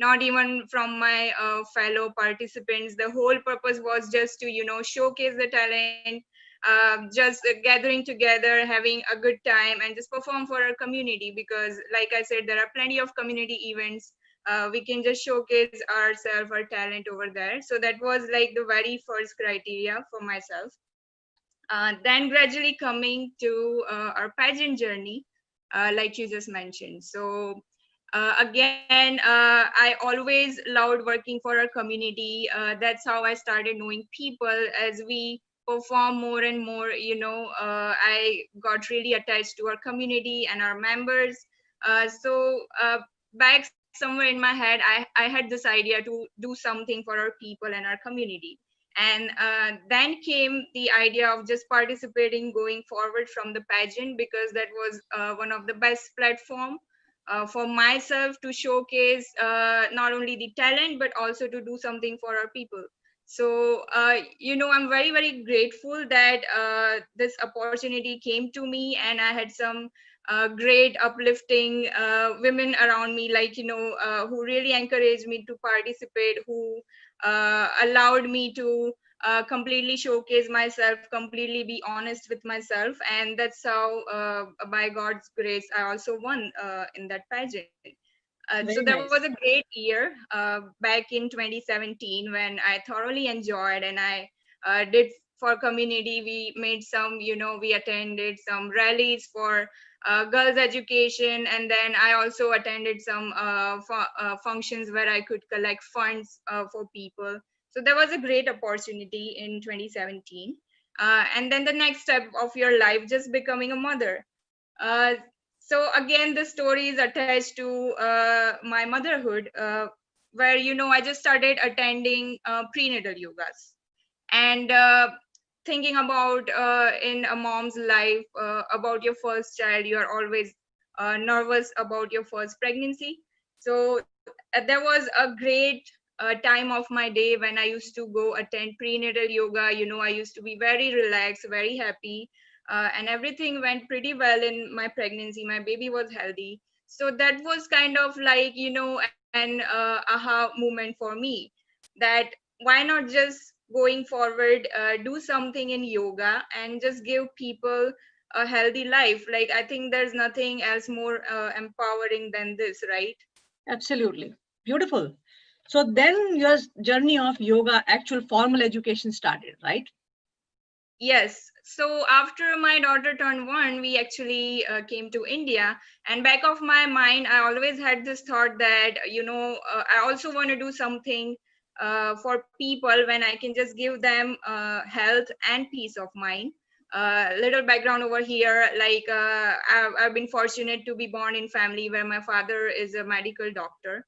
not even from my fellow participants. The whole purpose was just to, showcase the talent, just gathering together, having a good time, and just perform for our community. Because, like I said, there are plenty of community events. We can just showcase ourselves, our talent over there. So that was like the very first criteria for myself. Then gradually coming to our pageant journey, like you just mentioned. So again, I always loved working for our community. That's how I started knowing people. As we perform more and more, I got really attached to our community and our members. So back somewhere in my head, I had this idea to do something for our people and our community. And then came the idea of just participating going forward from the pageant, because that was one of the best platform for myself to showcase not only the talent but also to do something for our people. So I'm very very grateful that this opportunity came to me, and I had some great uplifting women around me, like, who really encouraged me to participate, who allowed me to completely showcase myself, completely be honest with myself. And that's how, by God's grace, I also won in that pageant. So Very that was a nice. great year back in 2017, when I thoroughly enjoyed, and I did for community. We made some, we attended some rallies for girls education, and then I also attended some functions where I could collect funds for people. So there was a great opportunity in 2017. And then the next step of your life, just becoming a mother. uh, so again, the story is attached to my motherhood, where, I just started attending prenatal yogas. And thinking about, in a mom's life, about your first child, you are always nervous about your first pregnancy. So there was a great time of my day when I used to go attend prenatal yoga. I used to be very relaxed, very happy, and everything went pretty well in my pregnancy. My baby was healthy. So that was kind of like, an aha moment for me, that why not just going forward, do something in yoga and just give people a healthy life. Like, I think there's nothing else more empowering than this, right? Absolutely. Beautiful. So then your journey of yoga, actual formal education started, right? Yes. So after my daughter turned one, we actually came to India. And back of my mind, I always had this thought that, I also want to do something for people when I can just give them health and peace of mind. Little background over here, like, I've been fortunate to be born in family where my father is a medical doctor.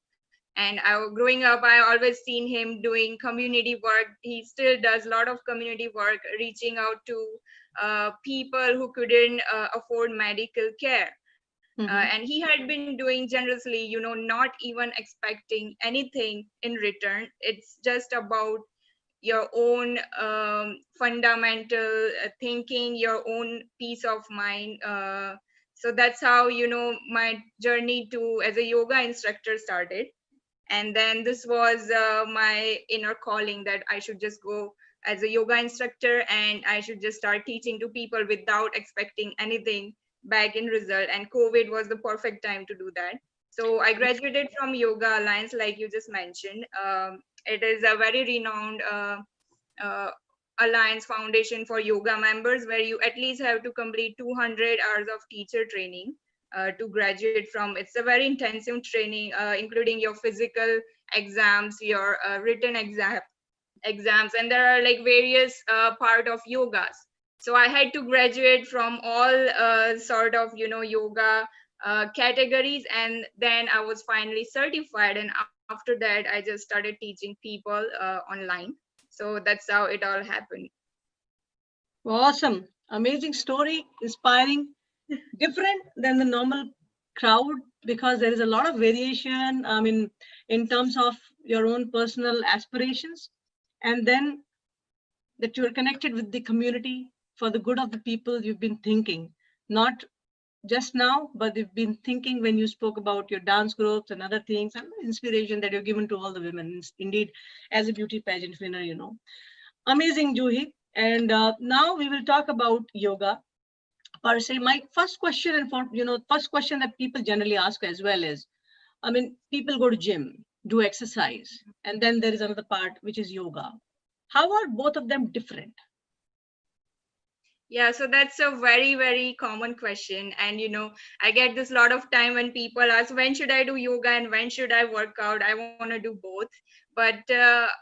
And growing up, I always seen him doing community work. He still does a lot of community work, reaching out to people who couldn't afford medical care. Mm-hmm. And he had been doing generously, not even expecting anything in return. It's just about your own fundamental thinking, your own peace of mind. So that's how, my journey to as a yoga instructor started. And then this was my inner calling, that I should just go as a yoga instructor, and I should just start teaching to people without expecting anything back in result. And COVID was the perfect time to do that. So I graduated from Yoga Alliance, like you just mentioned. It is a very renowned uh, alliance foundation for yoga members, where you at least have to complete 200 hours of teacher training to graduate from. It's a very intensive training, including your physical exams, your written exams, and there are like various part of yogas. So I had to graduate from all sort of, yoga categories, and then I was finally certified. And after that, I just started teaching people online. So that's how it all happened. Awesome. Amazing story, inspiring, different than the normal crowd because there is a lot of variation. I mean, in terms of your own personal aspirations, and then that you're connected with the community for the good of the people you've been thinking, not just now, but they've been thinking when you spoke about your dance groups and other things and the inspiration that you're given to all the women. Indeed, as a beauty pageant winner, amazing, Juhi. And now we will talk about yoga per se. My first question, and for first question that people generally ask as well is, I mean, people go to gym, do exercise, and then there is another part which is yoga. How are both of them different? Yeah, so that's a very, very common question. And, I get this lot of time when people ask, when should I do yoga and when should I work out? I want to do both. But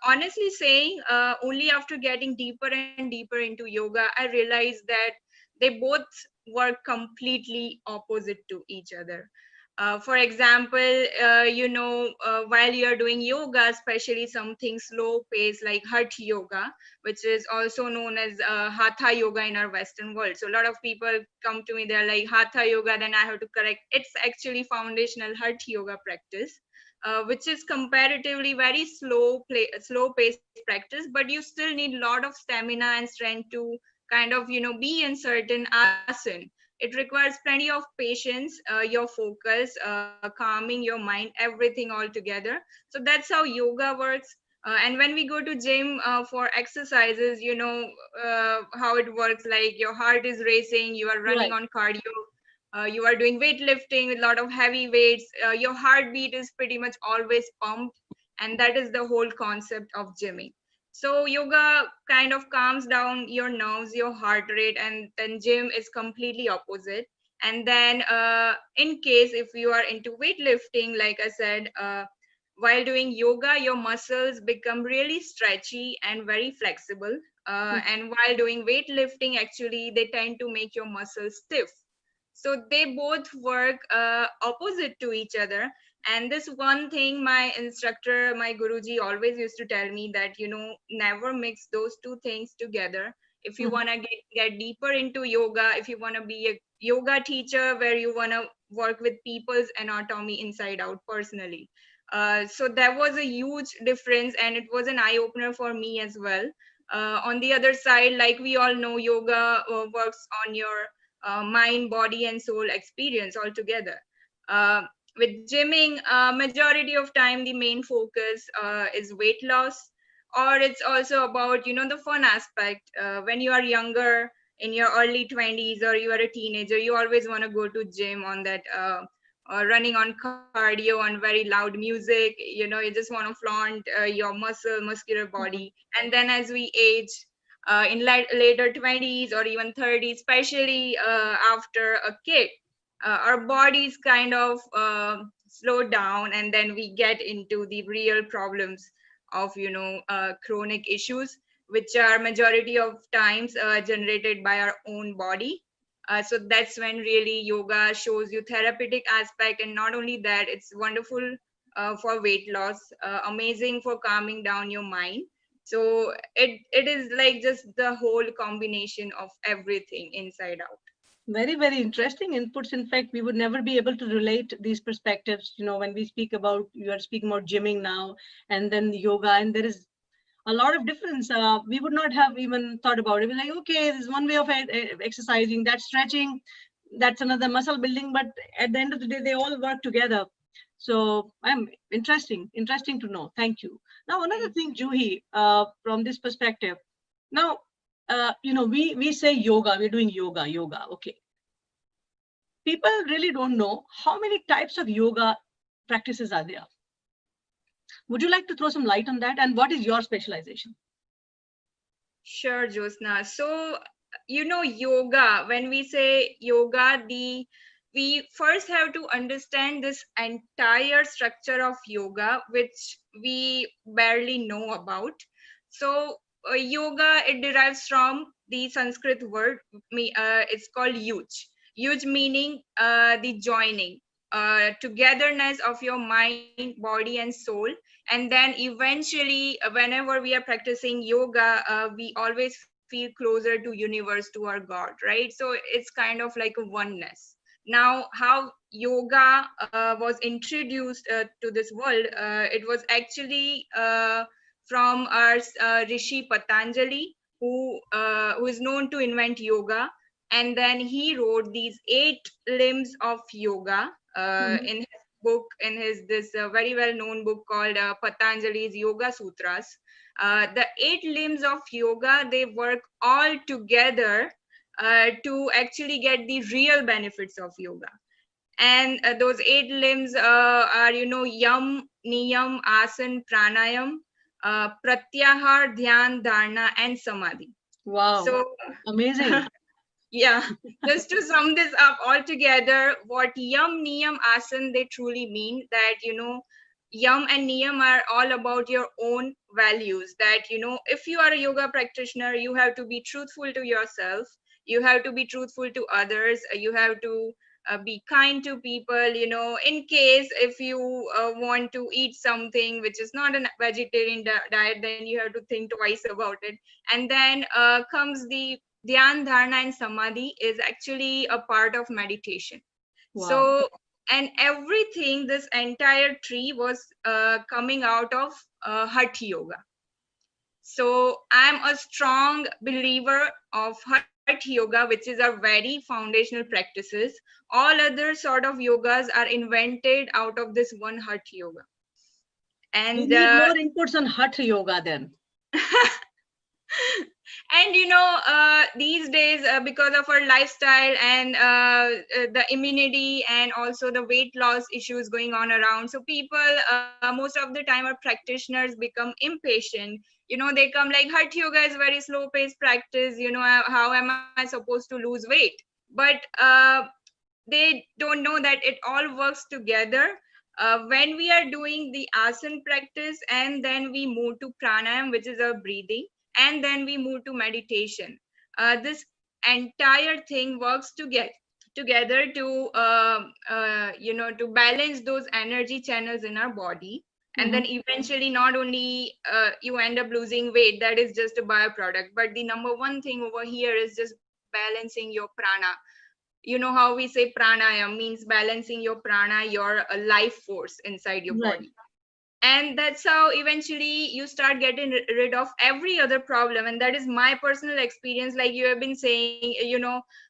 honestly saying, only after getting deeper and deeper into yoga, I realized that they both work completely opposite to each other. For example, while you're doing yoga, especially something slow pace like Hatha yoga, which is also known as Hatha yoga in our Western world. So a lot of people come to me, they're like, Hatha yoga, then I have to correct. It's actually foundational Hatha yoga practice. Which is comparatively very slow paced practice, but you still need a lot of stamina and strength to kind of be in certain asan. It requires plenty of patience, your focus, calming your mind, everything all together. So that's how yoga works. And when we go to gym for exercises, how it works, like your heart is racing, you are running Right. on cardio, you are doing weightlifting with a lot of heavy weights, your heartbeat is pretty much always pumped, and that is the whole concept of gymming. So yoga kind of calms down your nerves, your heart rate, and then gym is completely opposite. And then in case if you are into weightlifting, like I said, while doing yoga, your muscles become really stretchy and very flexible. And while doing weightlifting, actually, they tend to make your muscles stiff. So they both work opposite to each other. And this one thing my instructor, my guruji, always used to tell me that, never mix those two things together. If you want to get deeper into yoga, if you want to be a yoga teacher where you want to work with people's anatomy inside out personally. So that was a huge difference, and it was an eye opener for me as well. On the other side, like we all know, yoga works on your mind, body, and soul experience altogether. Uh, with gymming, majority of time the main focus is weight loss, or it's also about the fun aspect. When you are younger, in your early 20s, or you are a teenager, you always want to go to gym on that. Running on cardio on very loud music, you just want to flaunt your muscular Mhm. body. And then as we age, in later 20s or even 30s, especially after a kid, our bodies kind of slow down, and then we get into the real problems of chronic issues, which are majority of times generated by our own body. So that's when really yoga shows you therapeutic aspect, and not only that, it's wonderful for weight loss, amazing for calming down your mind. So it is like just the whole combination of everything inside out. Very, very interesting inputs. In fact, we would never be able to relate these perspectives. When we speak about, you are speaking about gymming now, and then yoga, and there is a lot of difference. We would not have even thought about it. We're like, okay, there's one way of exercising, that's stretching, that's another muscle building. But at the end of the day, they all work together. So I'm interesting to know. Thank you. Now, another Thank thing, Juhi, from this perspective. Now, we say yoga, we're doing yoga. Okay, people really don't know how many types of yoga practices are there. Would you like to throw some light on that? And what is your specialization? Sure, Josna. So, yoga, when we say yoga, we first have to understand this entire structure of yoga, which we barely know about. So, yoga, it derives from the Sanskrit word, it's called yuj. Yuj meaning the joining, togetherness of your mind, body, and soul. And then eventually, whenever we are practicing yoga, we always feel closer to universe, to our god, right? So it's kind of like a oneness. Now, how yoga was introduced to this world, it was actually from our rishi Patanjali, who is known to invent yoga. And then he wrote these 8 limbs of yoga in his book, in his this very well known book called Patanjali's Yoga Sutras. The 8 limbs of yoga, they work all together to actually get the real benefits of yoga. And those 8 limbs are, yam, niyam, asan, pranayam, pratyahar, dhyan, dharana, and samadhi. Wow. So Amazing. yeah, just to sum this up all together, what yam, niyam, asan, they truly mean that, yam and niyam are all about your own values. That, if you are a yoga practitioner, you have to be truthful to yourself, you have to be truthful to others, you have to be kind to people. In case if you want to eat something which is not a vegetarian diet, then you have to think twice about it. And then comes the dhyan, dharana, and samadhi is actually a part of meditation. Wow. So, and everything, this entire tree was coming out of Hatha Yoga. So I'm a strong believer of Hatha Yoga, which is a very foundational practices. All other sort of yogas are invented out of this one Hatha Yoga. We And need more inputs on Hatha Yoga then. and these days, because of our lifestyle and the immunity and also the weight loss issues going on around, so people most of the time, our practitioners become impatient. They come like, Hatha Yoga is very slow paced practice, how am I supposed to lose weight? But they don't know that it all works together. When we are doing the asan practice, and then we move to pranayam, which is our breathing, and then we move to meditation, this entire thing works together to to balance those energy channels in our body. And then eventually, not only you end up losing weight, that is just a byproduct, but the number one thing over here is just balancing your prana. How we say pranayam means balancing your prana, your life force inside your Right. body. And that's how eventually you start getting rid of every other problem. And that is my personal experience. Like you have been saying,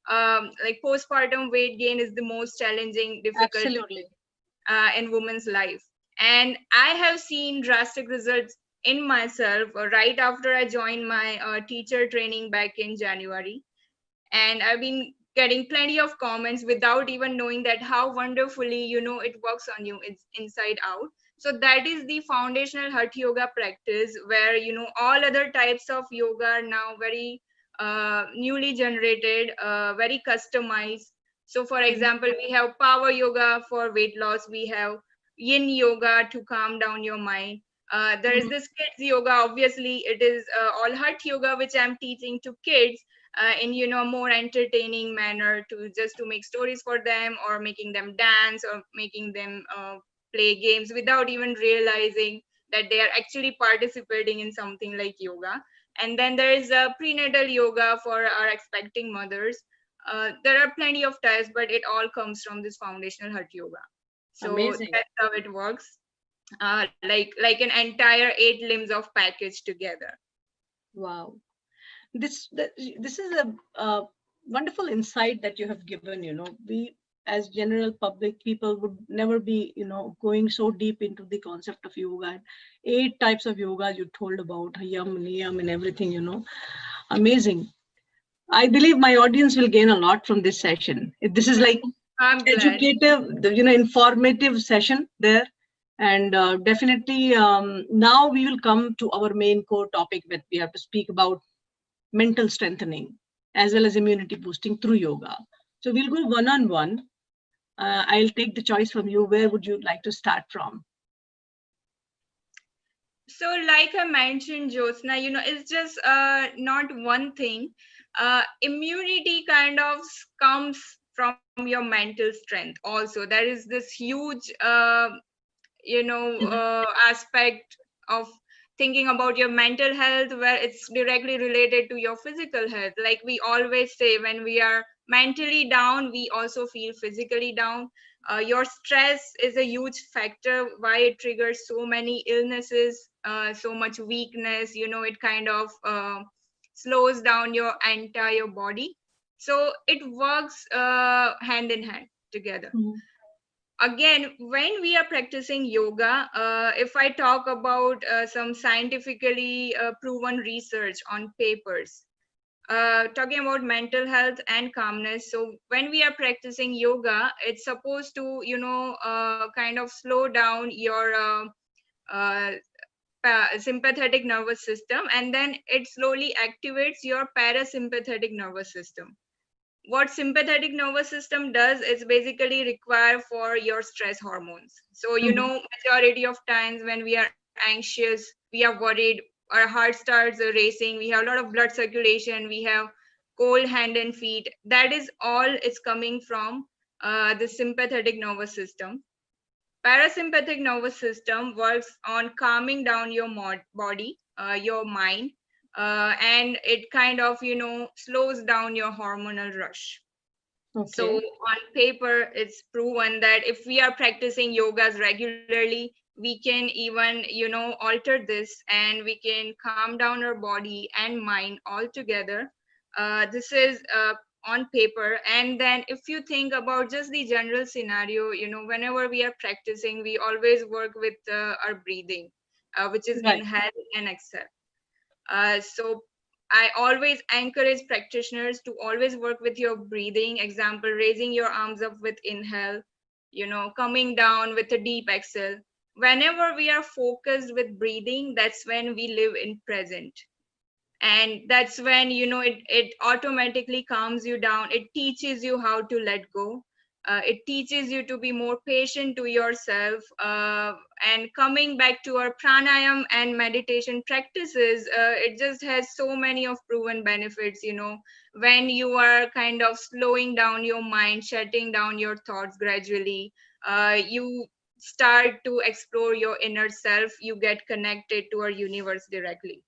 like postpartum weight gain is the most challenging, difficult Absolutely. in women's life. And I have seen drastic results in myself right after I joined my teacher training back in January. And I've been getting plenty of comments without even knowing that how wonderfully, it works on you. It's inside out. So that is the foundational Hatha Yoga practice, where, all other types of yoga are now very newly generated, very customized. So for example, we have power yoga for weight loss, we have yin yoga to calm down your mind. There is this kids yoga. Obviously it is all Hatha Yoga, which I'm teaching to kids in more entertaining manner, to just to make stories for them, or making them dance, or making them play games without even realizing that they are actually participating in something like yoga. And then there is a prenatal yoga for our expecting mothers. There are plenty of types, but it all comes from this foundational Hatha Yoga. So Amazing. that's how it works. Like an entire 8 limbs of package together. Wow. This is a wonderful insight that you have given. We as general public people would never be going so deep into the concept of yoga, and 8 types of yoga you told about, yam, niyam, and everything. Amazing. I believe my audience will gain a lot from this session. This is like I'm glad. educative, informative session there. And definitely now we will come to our main core topic that we have to speak about: mental strengthening as well as immunity boosting through yoga. So we'll go one on one. I'll take the choice from you. Where would you like to start from? So like I mentioned, Jyotsna, it's just not one thing. Immunity kind of comes from your mental strength also. There is this huge aspect of thinking about your mental health, where it's directly related to your physical health. Like we always say, when we are mentally down, we also feel physically down. Your stress is a huge factor why it triggers so many illnesses, so much weakness. It kind of slows down your entire body. So it works hand in hand together. Mhm. Again, when we are practicing yoga, if I talk about some scientifically proven research on papers, talking about mental health and calmness. So when we are practicing yoga, it's supposed to, kind of slow down your uh, sympathetic nervous system, and then it slowly activates your parasympathetic nervous system. What sympathetic nervous system does is basically require for your stress hormones. So Mhm. majority of times when we are anxious, we are worried, our heart starts racing, we have a lot of blood circulation, we have cold hand and feet. That is all is coming from the sympathetic nervous system. Parasympathetic nervous system works on calming down your body, your mind, and it kind of slows down your hormonal rush. So Okay. on paper, it's proven that if we are practicing yogas regularly, we can even, alter this, and we can calm down our body and mind all together. This is on paper. And then if you think about just the general scenario, whenever we are practicing, we always work with our breathing, which is Right. inhale and exhale. So I always encourage practitioners to always work with your breathing. Example, raising your arms up with inhale, coming down with a deep exhale. Whenever we are focused with breathing, that's when we live in present. And that's when it automatically calms you down. It teaches you how to let go. It teaches you to be more patient to yourself. And coming back to our pranayam and meditation practices, it just has so many of proven benefits. When you are kind of slowing down your mind, shutting down your thoughts gradually, you start to explore your inner self. You get connected to our universe directly.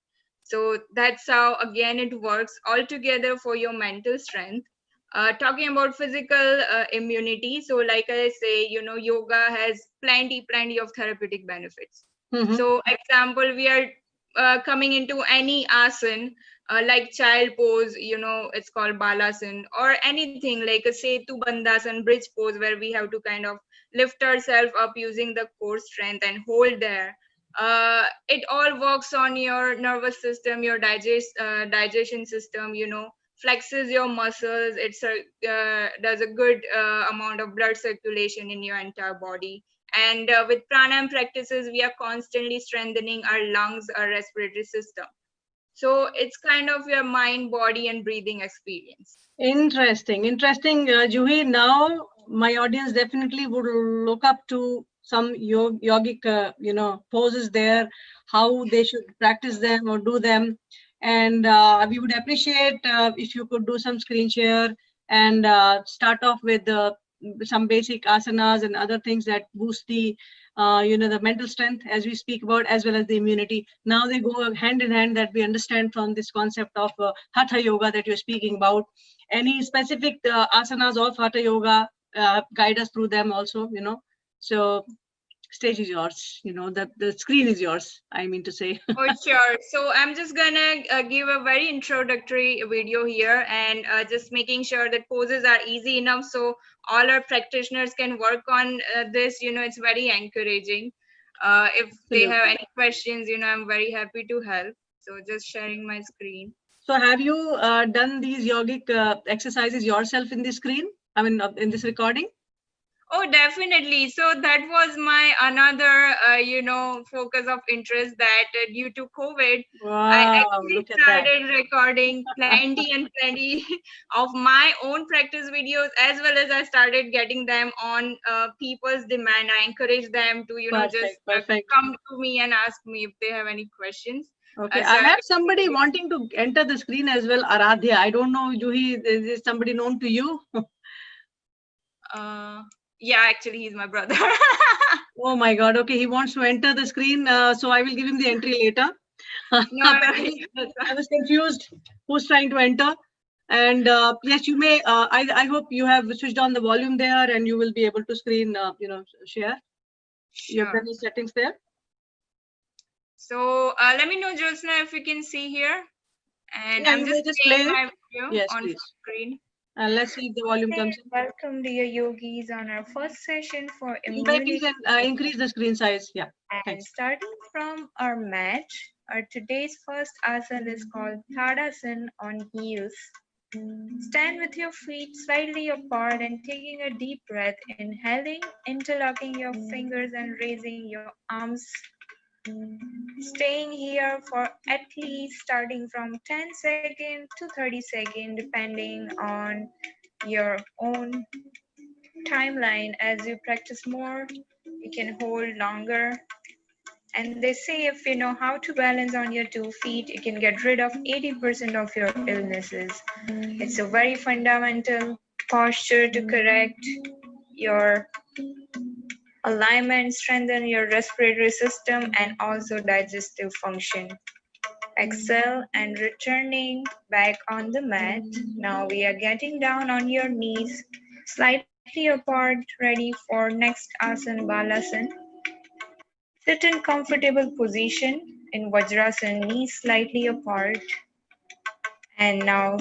So that's how again it works all together for your mental strength. Talking about physical immunity, so like I say, yoga has plenty of therapeutic benefits. Mhm. So example, we are coming into any asan, like child pose, it's called balasan, or anything like a setu bandasan, bridge pose, where we have to kind of lift ourselves up using the core strength and hold there. It all works on your nervous system, your digestion system, flexes your muscles. Does a good amount of blood circulation in your entire body. And with pranayam practices, we are constantly strengthening our lungs, our respiratory system. So it's kind of your mind, body, and breathing experience. Interesting, interesting, Juhi. Now, my audience definitely would look up to some yogic, poses there, how they should practice them or do them, and we would appreciate if you could do some screen share and start off with some basic asanas and other things that boost the mental strength as we speak about, as well as the immunity. Now they go hand in hand, that we understand from this concept of hatha yoga that you're speaking about. Any specific asanas of hatha yoga, guide us through them also, so stage is yours, the screen is yours, I mean to say. Oh, sure. So I'm just gonna give a very introductory video here, and just making sure that poses are easy enough so all our practitioners can work on this. It's very encouraging. If they have Absolutely. any questions, I'm very happy to help. So just sharing my screen. So have you done these yogic exercises yourself in the screen, I mean in this recording? Oh, definitely. So that was my another, focus of interest, that due to COVID, I Wow, actually look at that. started recording plenty and plenty of my own practice videos, as well as I started getting them on people's demand. I encourage them to, just Perfect, perfect. come to me and ask me if they have any questions. Okay, So I have somebody wanting to enter the screen as well, Aradhya. I don't know, Juhi, is this somebody known to you? uh, yeah, actually, he's my brother. Oh my God. Okay, he wants to enter the screen, so I will give him the entry later. No, But I was confused who's trying to enter. And yes, you may. I hope you have switched on the volume there, and you will be able to screen, share. You have done sure. the settings there. So let me know, Jyotsna, if you can see here. And Yeah, I'm you just may just play playing it. my video Yes, on please. screen. Let's see if the volume comes in. Welcome, dear yogis, on our first session for You may please immunity. increase the screen size. Yeah, And thanks. starting from our mat, our today's first asana is called Tadasana on heels. Stand with your feet slightly apart and taking a deep breath, inhaling, interlocking your fingers and raising your arms. Staying here for at least starting from 10 seconds to 30 seconds, depending on your own timeline. As you practice more, you can hold longer. And they say if you know how to balance on your 2 feet, you can get rid of 80% of your illnesses. It's a very fundamental posture to correct your alignment, strengthen your respiratory system, and also digestive function. Exhale and returning back on the mat. Now we are getting down on your knees, slightly apart, ready for next asana, balasana. Sit in comfortable position in Vajrasana, knees slightly apart. And now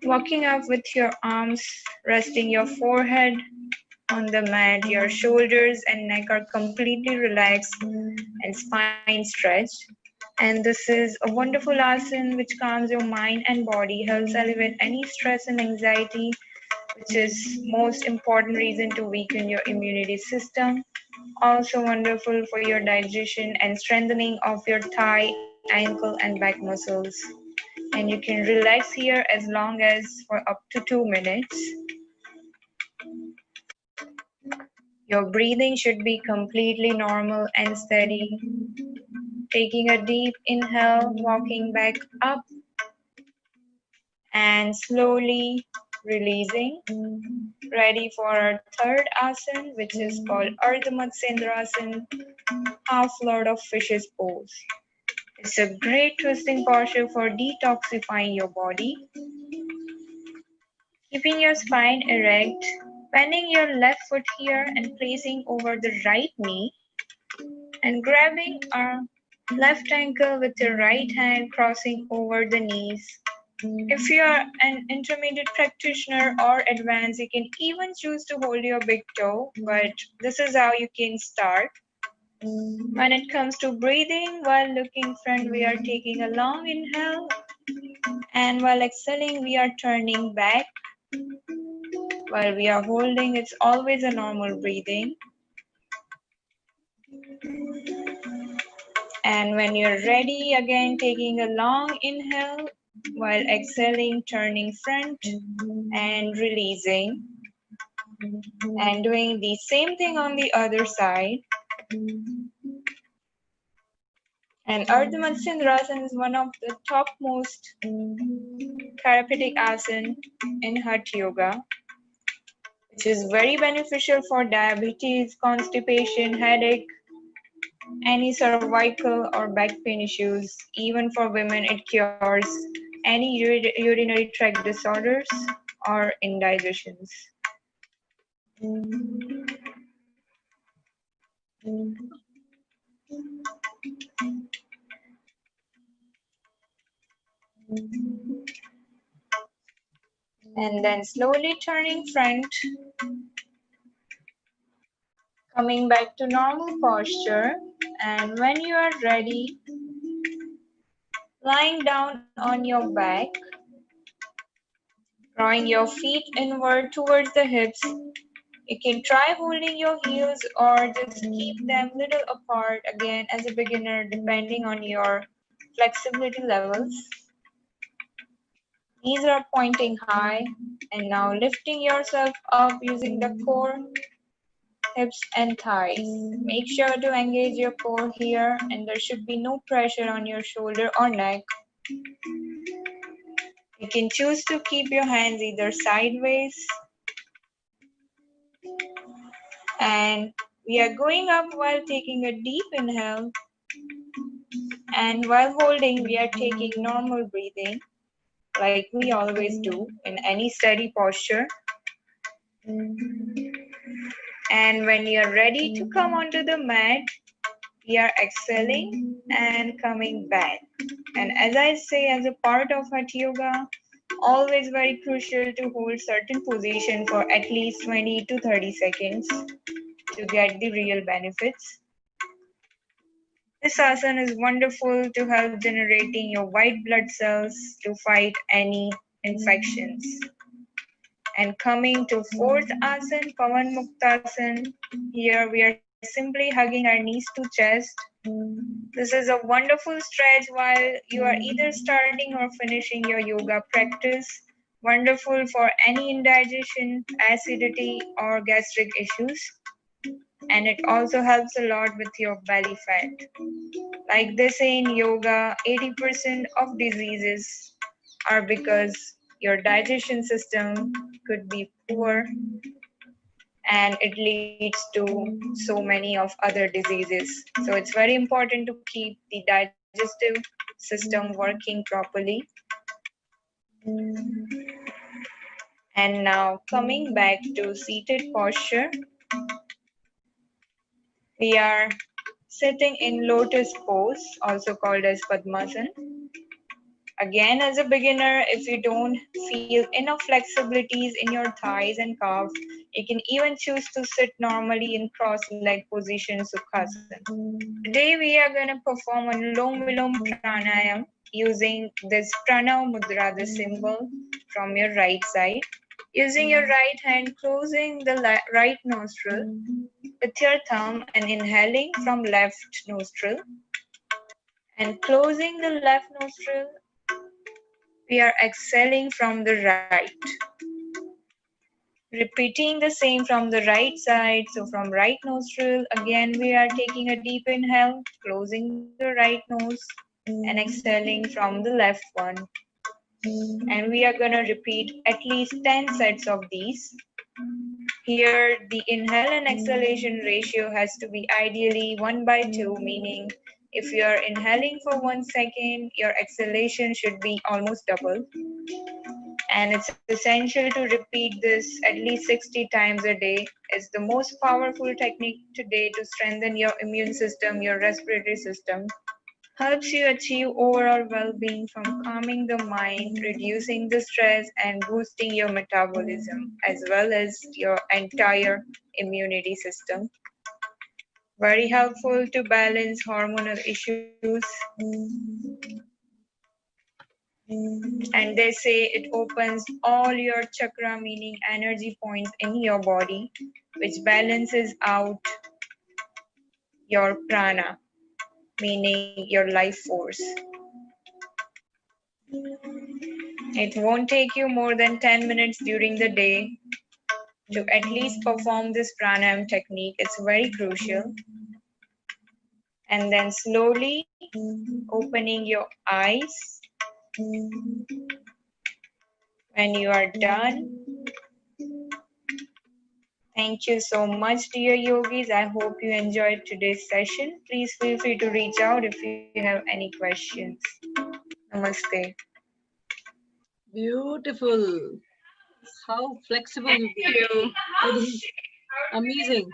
walking up with your arms, resting your forehead on the mat, your shoulders and neck are completely relaxed and spine stretched. And this is a wonderful asana which calms your mind and body, helps elevate any stress and anxiety, which is most important reason to weaken your immunity system. Also wonderful for your digestion and strengthening of your thigh, ankle and back muscles. And you can relax here as long as for up to 2 minutes. Your breathing should be completely normal and steady. Taking a deep inhale, walking back up and slowly releasing. Ready for our third asana, which is called Ardha Matsyendrasana, half Lord of Fishes pose. It's a great twisting posture for detoxifying your body. Keeping your spine erect, bending your left foot here and placing over the right knee, and grabbing our left ankle with your right hand, crossing over the knees. If you are an intermediate practitioner or advanced, you can even choose to hold your big toe, but this is how you can start. When it comes to breathing, while looking front, we are taking a long inhale, and while exhaling, we are turning back. While we are holding, it's always a normal breathing. And when you're ready, again taking a long inhale while exhaling, turning front and releasing. And doing the same thing on the other side. And Ardha Matsyendrasana is one of the topmost therapeutic asana in Hatha Yoga, which is very beneficial for diabetes, constipation, headache, any cervical or back pain issues. Even for women, it cures any urinary tract disorders or indigestions. And then slowly turning front, coming back to normal posture. And when you are ready, lying down on your back, drawing your feet inward towards the hips. You can try holding your heels or just keep them little apart again as a beginner depending on your flexibility levels. Knees are pointing high and now lifting yourself up using the core, hips and thighs. Make sure to engage your core here and there should be no pressure on your shoulder or neck. You can choose to keep your hands either sideways, and we are going up while taking a deep inhale, and while holding we are taking normal breathing like we always do in any steady posture. And when you're ready to come onto the mat, we are exhaling and coming back. And as I say, as a part of Hatha Yoga, always very crucial to hold certain position for at least 20 to 30 seconds to get the real benefits. This asana is wonderful to help generating your white blood cells to fight any infections. And coming to fourth asana, Pavan Muktasan, here we are simply hugging our knees to chest. This is a wonderful stretch while you are either starting or finishing your yoga practice. Wonderful for any indigestion, acidity, or gastric issues. And it also helps a lot with your belly fat. Like they say in yoga, 80% of diseases are because your digestion system could be poor and it leads to so many of other diseases. So it's very important to keep the digestive system working properly. And now coming back to seated posture, we are sitting in lotus pose, also called as Padmasana. Again, as a beginner, if you don't feel enough flexibilities in your thighs and calves, you can even choose to sit normally in cross-leg position, Sukhasana. Today, we are going to perform a Lom Vilom Pranayam using this Pranav Mudra, the symbol from your right side. Using your right hand, closing the right nostril with your thumb and inhaling from left nostril and closing the left nostril, we are exhaling from the right. Repeating the same from the right side. So from right nostril, again we are taking a deep inhale, closing the right nose and exhaling from the left one. And we are going to repeat at least 10 sets of these. Here, the inhale and exhalation ratio has to be ideally 1/2, meaning if you are inhaling for 1 second, your exhalation should be almost double. And it's essential to repeat this at least 60 times a day. It's the most powerful technique today to strengthen your immune system, your respiratory system. Helps you achieve overall well-being from calming the mind, reducing the stress, and boosting your metabolism, as well as your entire immunity system. Very helpful to balance hormonal issues. And they say it opens all your chakra, meaning energy points in your body, which balances out your prana, meaning your life force. It won't take you more than 10 minutes during the day to at least perform this pranayam technique. It's very crucial. And then slowly opening your eyes. When you are done, thank you so much, dear yogis. I hope you enjoyed today's session. Please feel free to reach out if you have any questions. Namaste. Beautiful. How flexible Thank you be. you. It is amazing.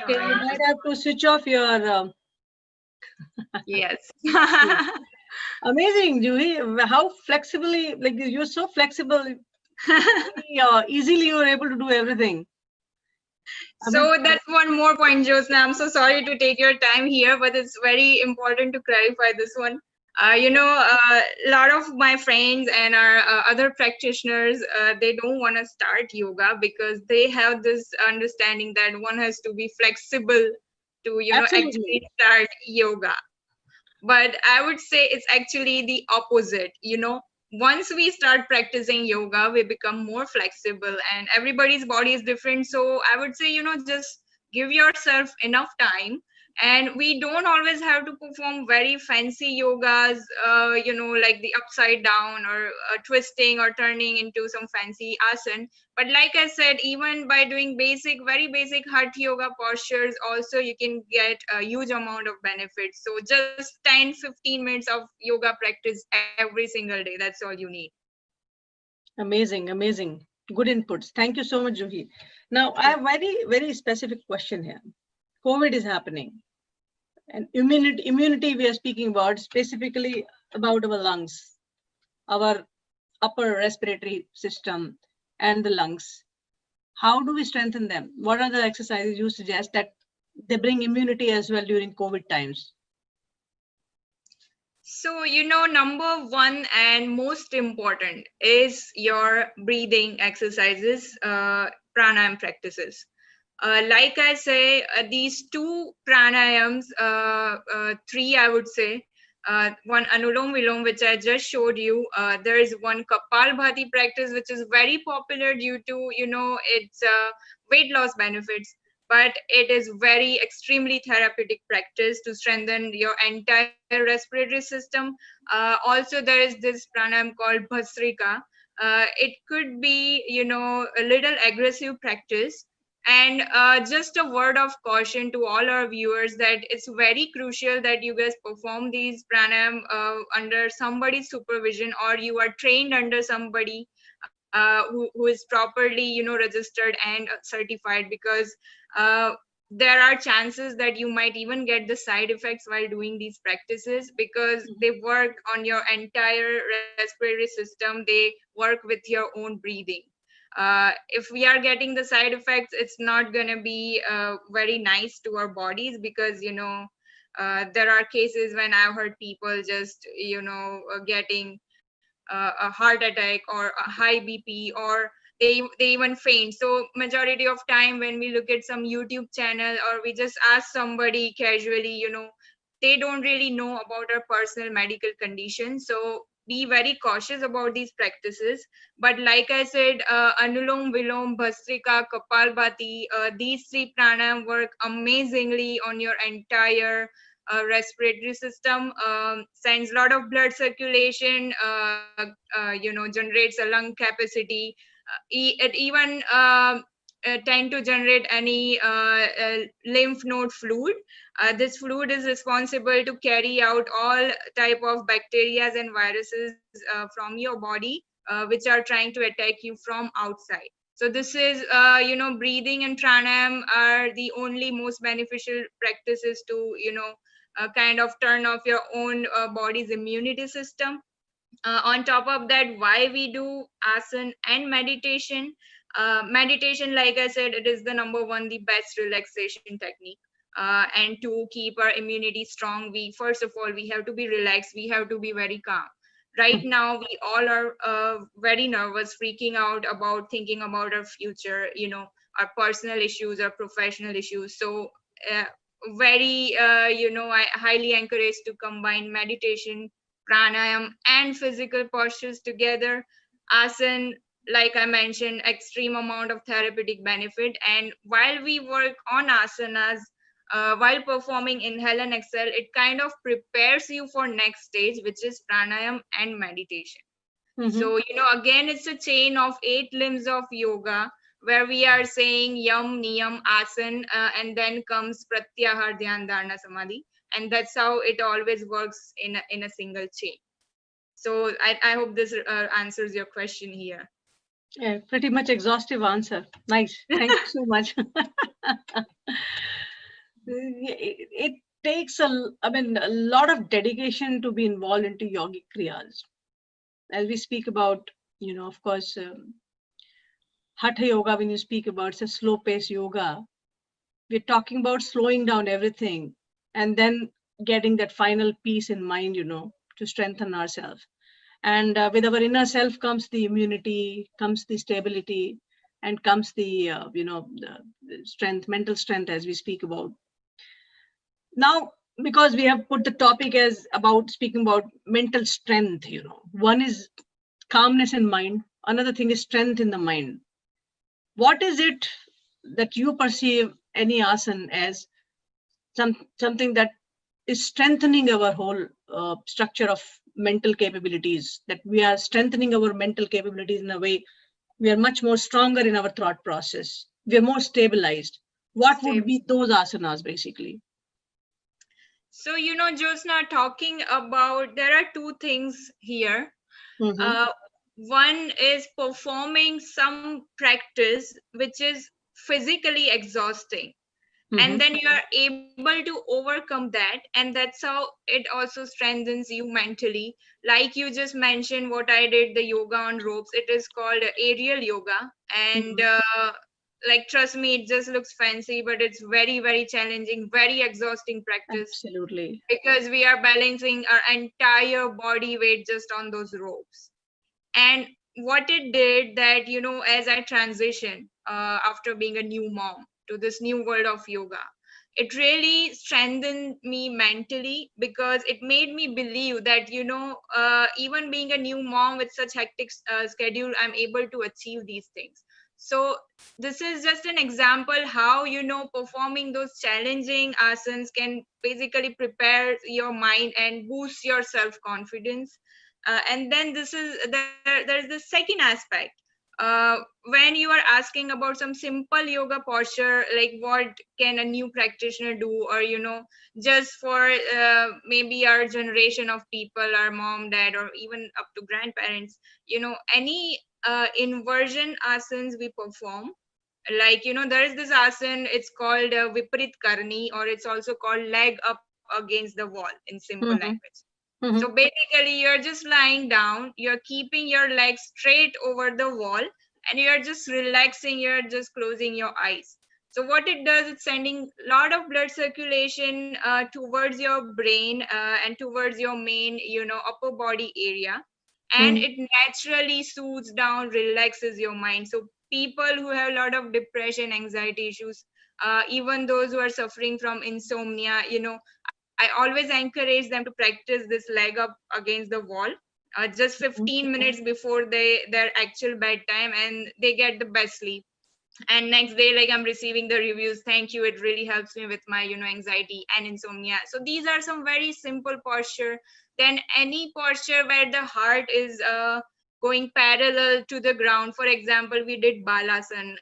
Okay, you might have to switch off your. Yes. Amazing, Juhi. How flexibly, like you're so flexible. Easily you're able to do everything. So that's one more point, Josna. I'm so sorry to take your time here, but it's very important to clarify this one. A lot of my friends and our other practitioners, they don't want to start yoga because they have this understanding that one has to be flexible to, actually start yoga. But I would say it's actually the opposite. Once we start practicing yoga, we become more flexible, and everybody's body is different. So I would say, just give yourself enough time. And we don't always have to perform very fancy yogas, like the upside down or twisting or turning into some fancy asana. But like I said, even by doing very basic hatha yoga postures, also you can get a huge amount of benefits. So just 10-15 minutes of yoga practice every single day. That's all you need. Amazing, amazing. Good inputs. Thank you so much, Juhi. Now, I have very specific question here. COVID is happening. And immunity we are speaking about, specifically about our lungs, our upper respiratory system and the lungs. How do we strengthen them? What are the exercises you suggest that they bring immunity as well during COVID times? So, number one and most important is your breathing exercises, pranayam practices. Like I say, these two pranayams, three I would say, one Anulom Vilom, which I just showed you. There is one Kapal Bhati practice, which is very popular due to, its weight loss benefits. But it is very extremely therapeutic practice to strengthen your entire respiratory system. Also, there is this pranayam called Bhasrika. It could be, a little aggressive practice, and just a word of caution to all our viewers that it's very crucial that you guys perform these pranayam under somebody's supervision, or you are trained under somebody who is properly, registered and certified, because uh, there are chances that you might even get the side effects while doing these practices, because they work on your entire respiratory system. They work with your own breathing. If we are getting the side effects, it's not going to be very nice to our bodies, because there are cases when I've heard people just getting a heart attack or a high BP, or they even faint. So majority of time when we look at some YouTube channel, or we just ask somebody casually, they don't really know about our personal medical condition. So be very cautious about these practices. But like I said, Anulom Vilom, Bhastrika, Kapalbhati, these three pranayam work amazingly on your entire respiratory system. Sends a lot of blood circulation, generates a lung capacity. It even tend to generate any lymph node fluid. This fluid is responsible to carry out all type of bacteria and viruses from your body, which are trying to attack you from outside. So this is, breathing and pranayam are the only most beneficial practices to, kind of turn off your own body's immunity system. On top of that, why we do asana and meditation. Meditation, like I said, it is the number one, the best relaxation technique. And to keep our immunity strong, we first of all, we have to be relaxed, we have to be very calm. Right now we all are very nervous, freaking out about thinking about our future, our personal issues, our professional issues. So uh, very I highly encourage to combine meditation, pranayam, and physical postures together. Asana, like I mentioned, extreme amount of therapeutic benefit. And while we work on asanas, while performing inhale and exhale, it kind of prepares you for next stage, which is pranayam and meditation. Mm-hmm. So, again, it's a chain of 8 limbs of yoga, where we are saying yam, niyam, asan, and then comes pratyahar, dhyan, dharana, samadhi. And that's how it always works in a single chain. So I hope this answers your question here. Yeah, pretty much exhaustive answer. Nice. Thank you so much. It takes a lot of dedication to be involved into yogic kriyas. As we speak about, of course, hatha yoga, when you speak about it's a slow pace yoga, we're talking about slowing down everything and then getting that final peace in mind, to strengthen ourselves. And with our inner self comes the immunity, comes the stability, and comes the, the strength, mental strength, as we speak about. Now, because we have put the topic as about speaking about mental strength, one is calmness in mind, another thing is strength in the mind. What is it that you perceive any asana as something that is strengthening our whole structure of mental capabilities, that we are strengthening our mental capabilities in a way we are much more stronger in our thought process, we are more stabilized? What would be those asanas basically? So, Josna, talking about, there are two things here. Mm-hmm. One is performing some practice which is physically exhausting. Mm-hmm. and then you are able to overcome that, and that's how it also strengthens you mentally. Like you just mentioned, what I did, the yoga on ropes, it is called aerial yoga. And Mm-hmm. like, trust me, it just looks fancy, but it's very, very challenging, very exhausting practice, Absolutely. because we are balancing our entire body weight just on those ropes. And what it did, that, as I transitioned after being a new mom to this new world of yoga, it really strengthened me mentally, because it made me believe that, even being a new mom with such hectic schedule, I'm able to achieve these things. So this is just an example how, performing those challenging asanas can basically prepare your mind and boost your self confidence. And then there's the second aspect. uh, when you are asking about some simple yoga posture, like what can a new practitioner do, or, just for maybe our generation of people, our mom, dad, or even up to grandparents, any inversion asanas we perform. Like, there is this asana, it's called viparit karni, or it's also called leg up against the wall in simple Mm-hmm. language. So Mm-hmm. basically, you're just lying down, you're keeping your legs straight over the wall, and you're just relaxing, you're just closing your eyes. So what it does, it's sending a lot of blood circulation towards your brain, and towards your main, upper body area, and Mm-hmm. it naturally soothes down, relaxes your mind. So people who have a lot of depression, anxiety issues, even those who are suffering from insomnia, I always encourage them to practice this leg up against the wall, just 15 minutes before their actual bedtime, and they get the best sleep. And next day, like, I'm receiving the reviews, thank you, it really helps me with my, anxiety and insomnia. So these are some very simple posture. Then any posture where the heart is going parallel to the ground. For example, we did balasan.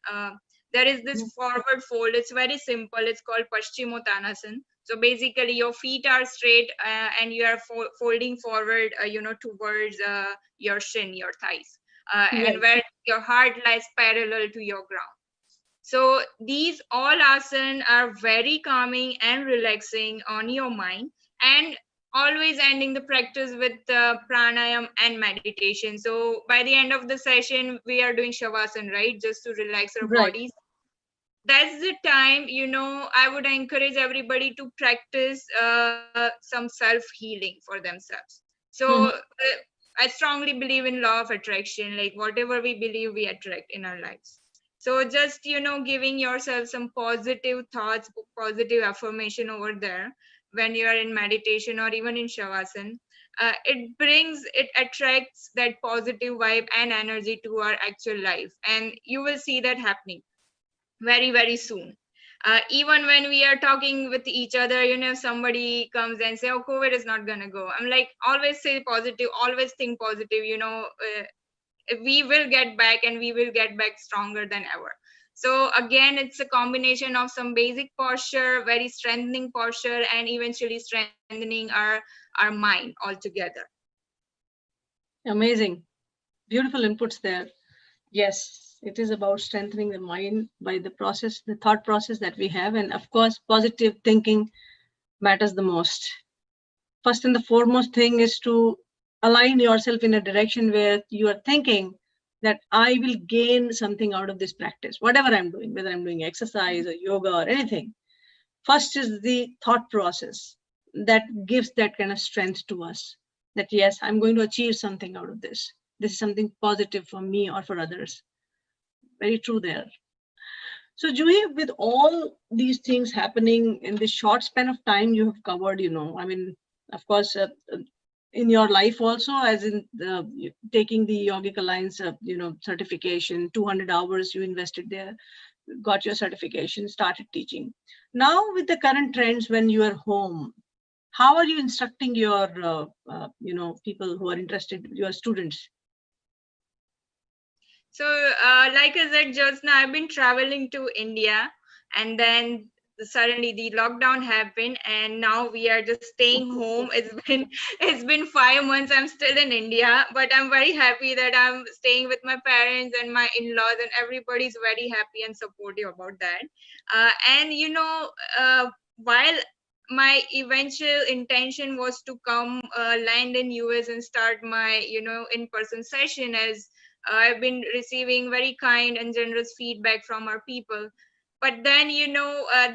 There is this forward fold, it's very simple, it's called paschimottanasana. So basically your feet are straight, and you are folding forward, towards your shin, your thighs, and Yes. where your heart lies parallel to your ground. So these all asanas are very calming and relaxing on your mind, and always ending the practice with pranayam and meditation. So by the end of the session, we are doing shavasana, right? Just to relax our Right. bodies. That's the time, I would encourage everybody to practice some self healing for themselves. So Mm-hmm. I strongly believe in law of attraction, like whatever we believe, we attract in our lives. So just, giving yourself some positive thoughts, positive affirmation over there when you are in meditation or even in shavasana. It attracts that positive vibe and energy to our actual life, and you will see that happening very, very soon. Even when we are talking with each other, somebody comes and say, oh, COVID is not going to go, I'm like, always say positive, always think positive. We will get back, and we will get back stronger than ever. So again, it's a combination of some basic posture, very strengthening posture, and eventually strengthening our mind altogether. Amazing. Beautiful inputs there. Yes, it is about strengthening the mind by the process, the thought process that we have. And of course, positive thinking matters the most. First and the foremost thing is to align yourself in a direction where you are thinking that I will gain something out of this practice, whatever I'm doing, whether I'm doing exercise or yoga or anything. First is the thought process that gives that kind of strength to us, that yes, I'm going to achieve something out of this. This is something positive for me or for others. Very true there. So, Juhi, with all these things happening in this short span of time you have covered, I mean, of course, in your life also, as in taking the Yogic Alliance, certification, 200 hours you invested there, got your certification, started teaching. Now, with the current trends, when you are home, how are you instructing your, people who are interested, your students? So, like I said just now, I've been traveling to India, and then suddenly the lockdown happened, and now we are just staying home. It's been 5 months. I'm still in India, but I'm very happy that I'm staying with my parents and my in-laws, and everybody's very happy and supportive about that. And while my eventual intention was to come land in US and start my in-person session, as I've been receiving very kind and generous feedback from our people. But then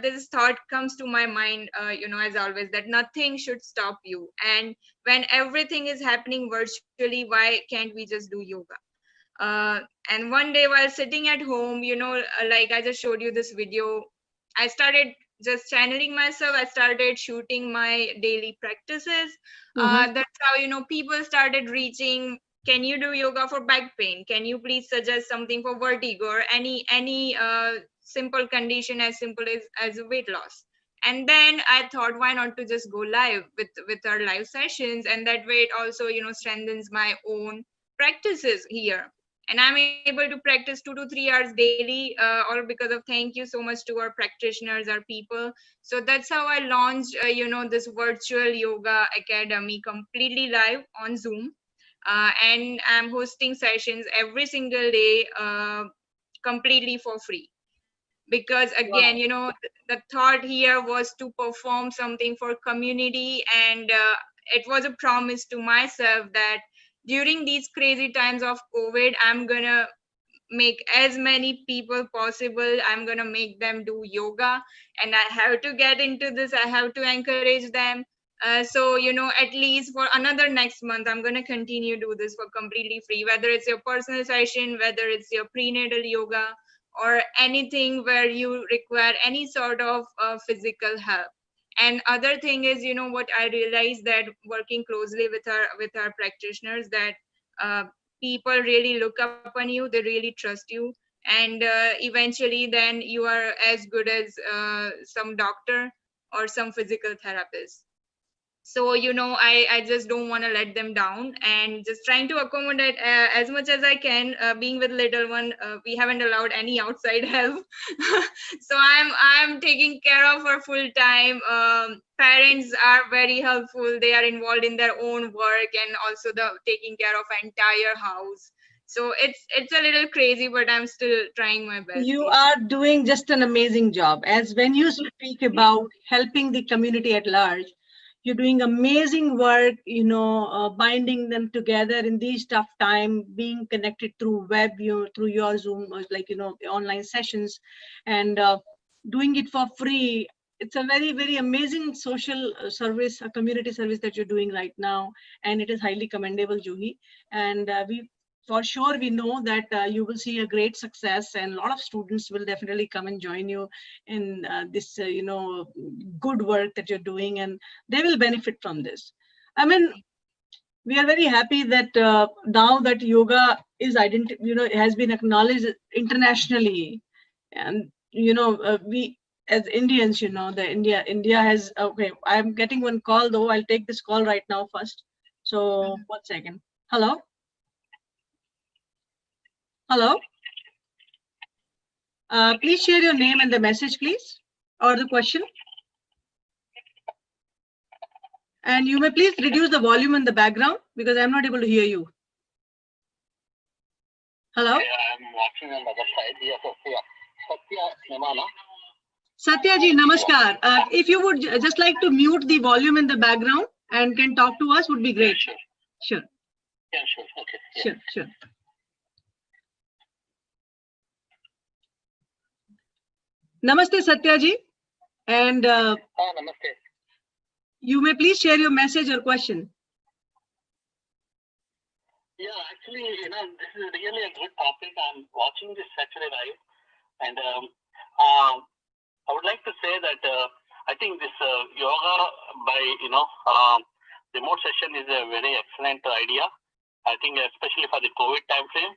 this thought comes to my mind, as always, that nothing should stop you. And when everything is happening virtually, why can't we just do yoga? And one day while sitting at home, like I just showed you this video, I started just channeling myself. I started shooting my daily practices. That's how people started reaching. Can you do yoga for back pain? Can you please suggest something for vertigo or any simple condition as simple as weight loss? And then I thought, why not to just go live with our live sessions, and that way it also strengthens my own practices here. And I'm able to practice 2 to 3 hours daily, all because of thank you so much to our practitioners, our people. So that's how I launched this virtual yoga academy completely live on Zoom. And I'm hosting sessions every single day, completely for free. Because again, Wow. the thought here was to perform something for community. And it was a promise to myself that during these crazy times of COVID, I'm gonna make as many people possible, I'm gonna make them do yoga. And I have to get into this, I have to encourage them. So at least for another next month, I'm gonna continue do this for completely free, whether it's your personal session, whether it's your prenatal yoga, or anything where you require any sort of physical help. And other thing is, what I realized, that working closely with our practitioners, that uh, people really look up on you, they really trust you. And eventually then you are as good as some doctor or some physical therapist. So I just don't want to let them down, and just trying to accommodate as much as I can. Being with little one, we haven't allowed any outside help. So I'm taking care of her full time. Parents are very helpful, they are involved in their own work, and also the taking care of entire house. So it's a little crazy, but I'm still trying my best You here. are doing just an amazing job. As when you speak about helping the community at large, you're doing amazing work, binding them together in these tough time, being connected through web, through your Zoom, or like, online sessions, and doing it for free. It's a very, very amazing social service, a community service that you're doing right now. And it is highly commendable, Juhi. And we for sure we know that you will see a great success, and a lot of students will definitely come and join you in this good work that you're doing, and they will benefit from this. I mean, we are very happy that now that yoga is has been acknowledged internationally. And we as Indians, the India has, okay, I'm getting one call though. I'll take this call right now first. So 1 second. Hello. Hello. Please share your name and the message, please, or the question. And you may please reduce the volume in the background because I'm not able to hear you. Hello? Yeah, I'm watching on the other side. Yes, Satya Nemana. Satya ji, namaskar. If you would just like to mute the volume in the background and can talk to us, would be great. Yeah, Sure. yeah, sure. Okay. Yeah. Sure. Namaste, Satya ji. And Namaste. you may please share your message or question. Yeah, actually, this is really a good topic. I'm watching this actually live, and I would like to say that I think this yoga by remote session is a very excellent idea. I think especially for the COVID time frame,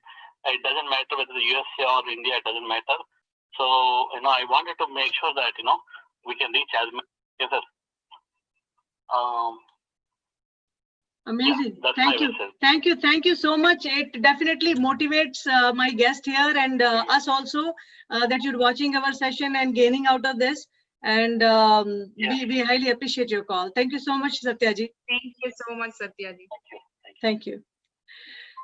it doesn't matter whether the USA or India, it doesn't matter. So I wanted to make sure that we can reach as many. Yes, sir. Amazing. Yeah, Thank you so much. It definitely motivates my guest here and us also, that you're watching our session and gaining out of this. And Yes. we highly appreciate your call. Thank you so much, Satyaji. Thank you so much, Satyaji. Thank you. Thank you.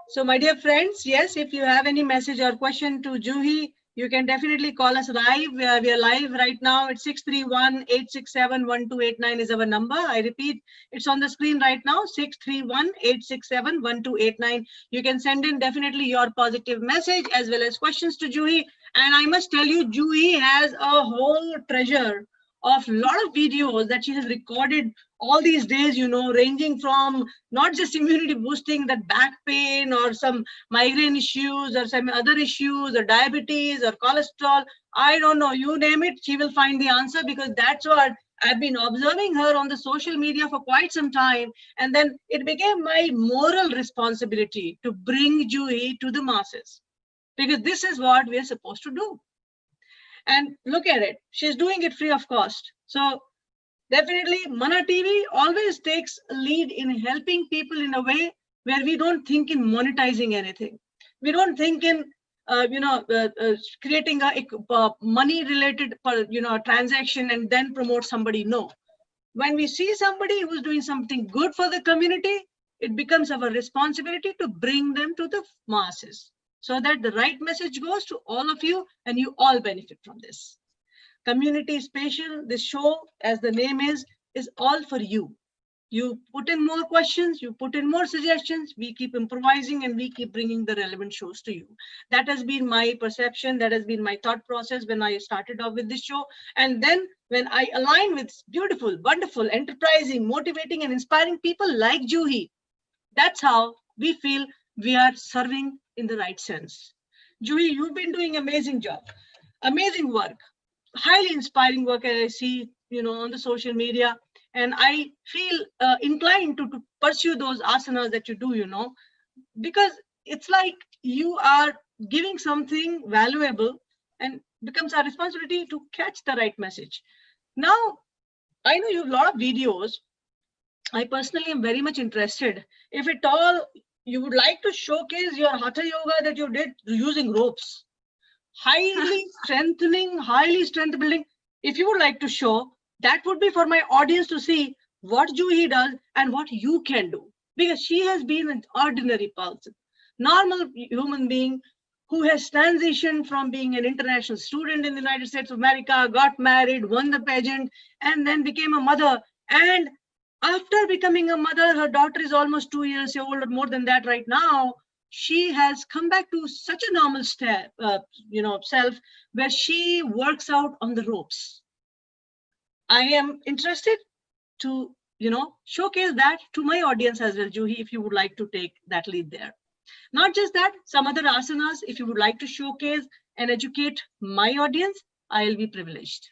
So my dear friends, yes, if you have any message or question to Juhi, you can definitely call us live. We are live right now at 631-867-1289 is our number. I repeat, it's on the screen right now, 631-867-1289. You can send in definitely your positive message as well as questions to Juhi. And I must tell you, Juhi has a whole treasure of lot of videos that she has recorded all these days, ranging from not just immunity boosting, that back pain or some migraine issues or some other issues or diabetes or cholesterol. I don't know, you name it, she will find the answer, because that's what I've been observing her on the social media for quite some time. And then it became my moral responsibility to bring Juhi to the masses, because this is what we're supposed to do. And look at it, she's doing it free of cost. So definitely, Mana TV always takes a lead in helping people in a way where we don't think in monetizing anything. We don't think in, creating a money-related, transaction and then promote somebody. No. When we see somebody who's doing something good for the community, it becomes our responsibility to bring them to the masses, so that the right message goes to all of you and you all benefit from this. Community Spatial, this show, as the name is all for you. You put in more questions, you put in more suggestions, we keep improvising and we keep bringing the relevant shows to you. That has been my perception, that has been my thought process when I started off with this show. And then when I align with beautiful, wonderful, enterprising, motivating and inspiring people like Juhi, that's how we feel we are serving in the right sense. Juhi, you've been doing amazing job, amazing work, highly inspiring work I see, on the social media. And I feel inclined to pursue those asanas that you do, because it's like you are giving something valuable and becomes our responsibility to catch the right message. Now, I know you have a lot of videos. I personally am very much interested. If at all you would like to showcase your hatha yoga that you did using ropes, highly strengthening, highly strength building. If you would like to show, that would be for my audience to see what Juhi does and what you can do. Because she has been an ordinary person, normal human being who has transitioned from being an international student in the United States of America, got married, won the pageant, and then became a mother. And after becoming a mother, her daughter is almost 2 years old or more than that right now. She has come back to such a normal self, where she works out on the ropes. I am interested to, showcase that to my audience as well, Juhi, if you would like to take that lead there. Not just that, some other asanas, if you would like to showcase and educate my audience, I'll be privileged.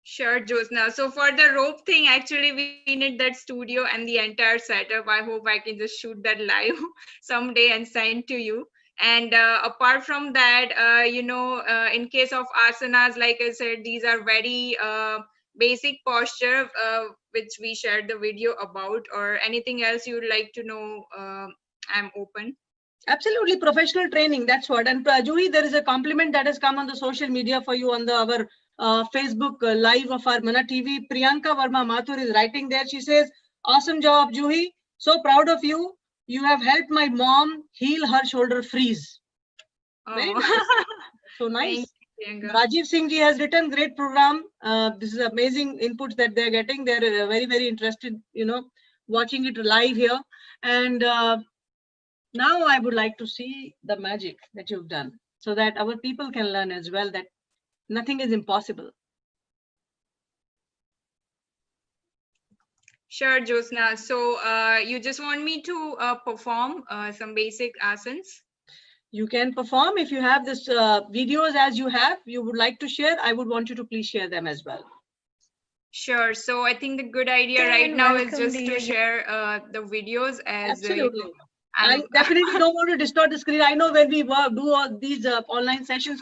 Sure, Josna. So for the rope thing, actually, we need that studio and the entire setup. I hope I can just shoot that live someday and send to you. And apart from that, in case of asanas, like I said, these are very basic posture, which we shared the video about, or anything else you would like to know. I'm open. Absolutely, professional training. That's what. And Juhi, there is a compliment that has come on the social media for you on our Facebook live of our Mana TV. Priyanka Verma Mathur is writing there. She says, "Awesome job, Juhi. So proud of you. You have helped my mom heal her shoulder freeze." Very nice. So nice. Rajiv Singh ji has written, "Great program. This is amazing inputs that they're getting. They're very, very interested, watching it live here." And now I would like to see the magic that you've done, so that our people can learn as well that nothing is impossible. Sure, Josna. So you just want me to perform some basic asanas? You can perform. If you have this videos as you would like to share, I would want you to please share them as well. Sure. So I think the good idea right now is just to share the videos as absolutely. I definitely don't want to distort the screen. I know when we do all these online sessions,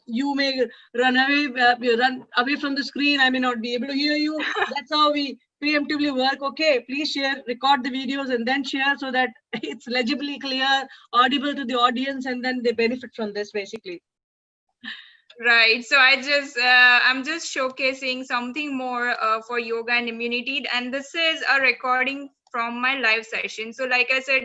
you may run away from the screen. I may not be able to hear you. That's how we preemptively work. Okay, please share, record the videos and then share, so that it's legibly clear, audible to the audience, and then they benefit from this basically. Right. So I'm just showcasing something more for yoga and immunity, and this is a recording from my live session. So, like I said,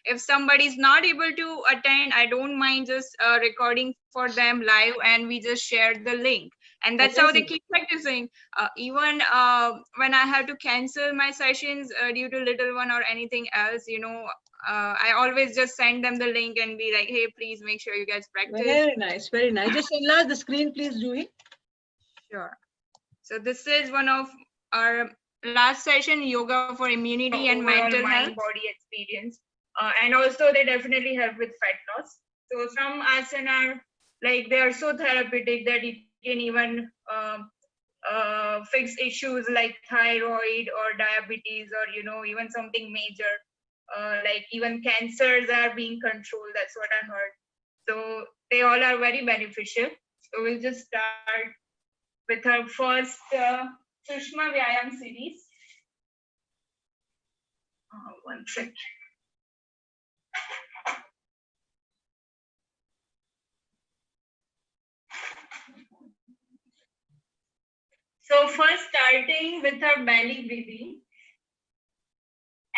if somebody is not able to attend, I don't mind just recording for them live, and we just share the link, and that's how they Amazing. keep practicing. Even when I have to cancel my sessions due to little one or anything else, I always just send them the link and be like, hey, please make sure you guys practice. Very nice. Very nice. Just enlarge the screen, please, Juhi. Sure. So this is one of our last session, yoga for immunity and mental health, body experience, and also they definitely help with fat loss. So some asana, like they are so therapeutic that it can even fix issues like thyroid or diabetes, or even something major, like even cancers are being controlled. That's what I heard. So they all are very beneficial. So we'll just start with our first Sushma Vyayam series. One second. So first starting with our belly breathing.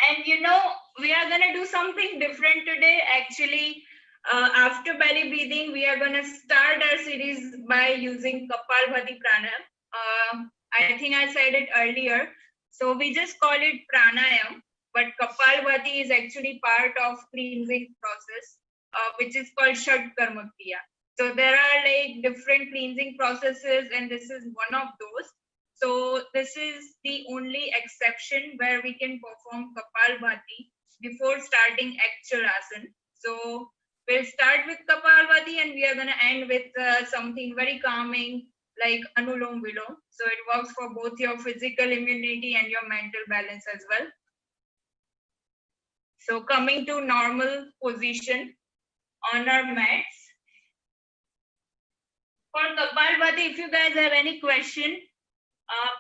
And we are going to do something different today. Actually, after belly breathing, we are going to start our series by using Kapalbhati Pranayam. I think I said it earlier. So we just call it Pranayam, but Kapalbhati is actually part of cleansing process, which is called Shat Karma Kriya. So there are like different cleansing processes, and this is one of those. So this is the only exception where we can perform Kapalbhati before starting actual asana. So we'll start with Kapalbhati and we are going to end with something very calming like Anulom Vilom. So it works for both your physical immunity and your mental balance as well. So coming to normal position on our mats. For Kapalbhati, if you guys have any question,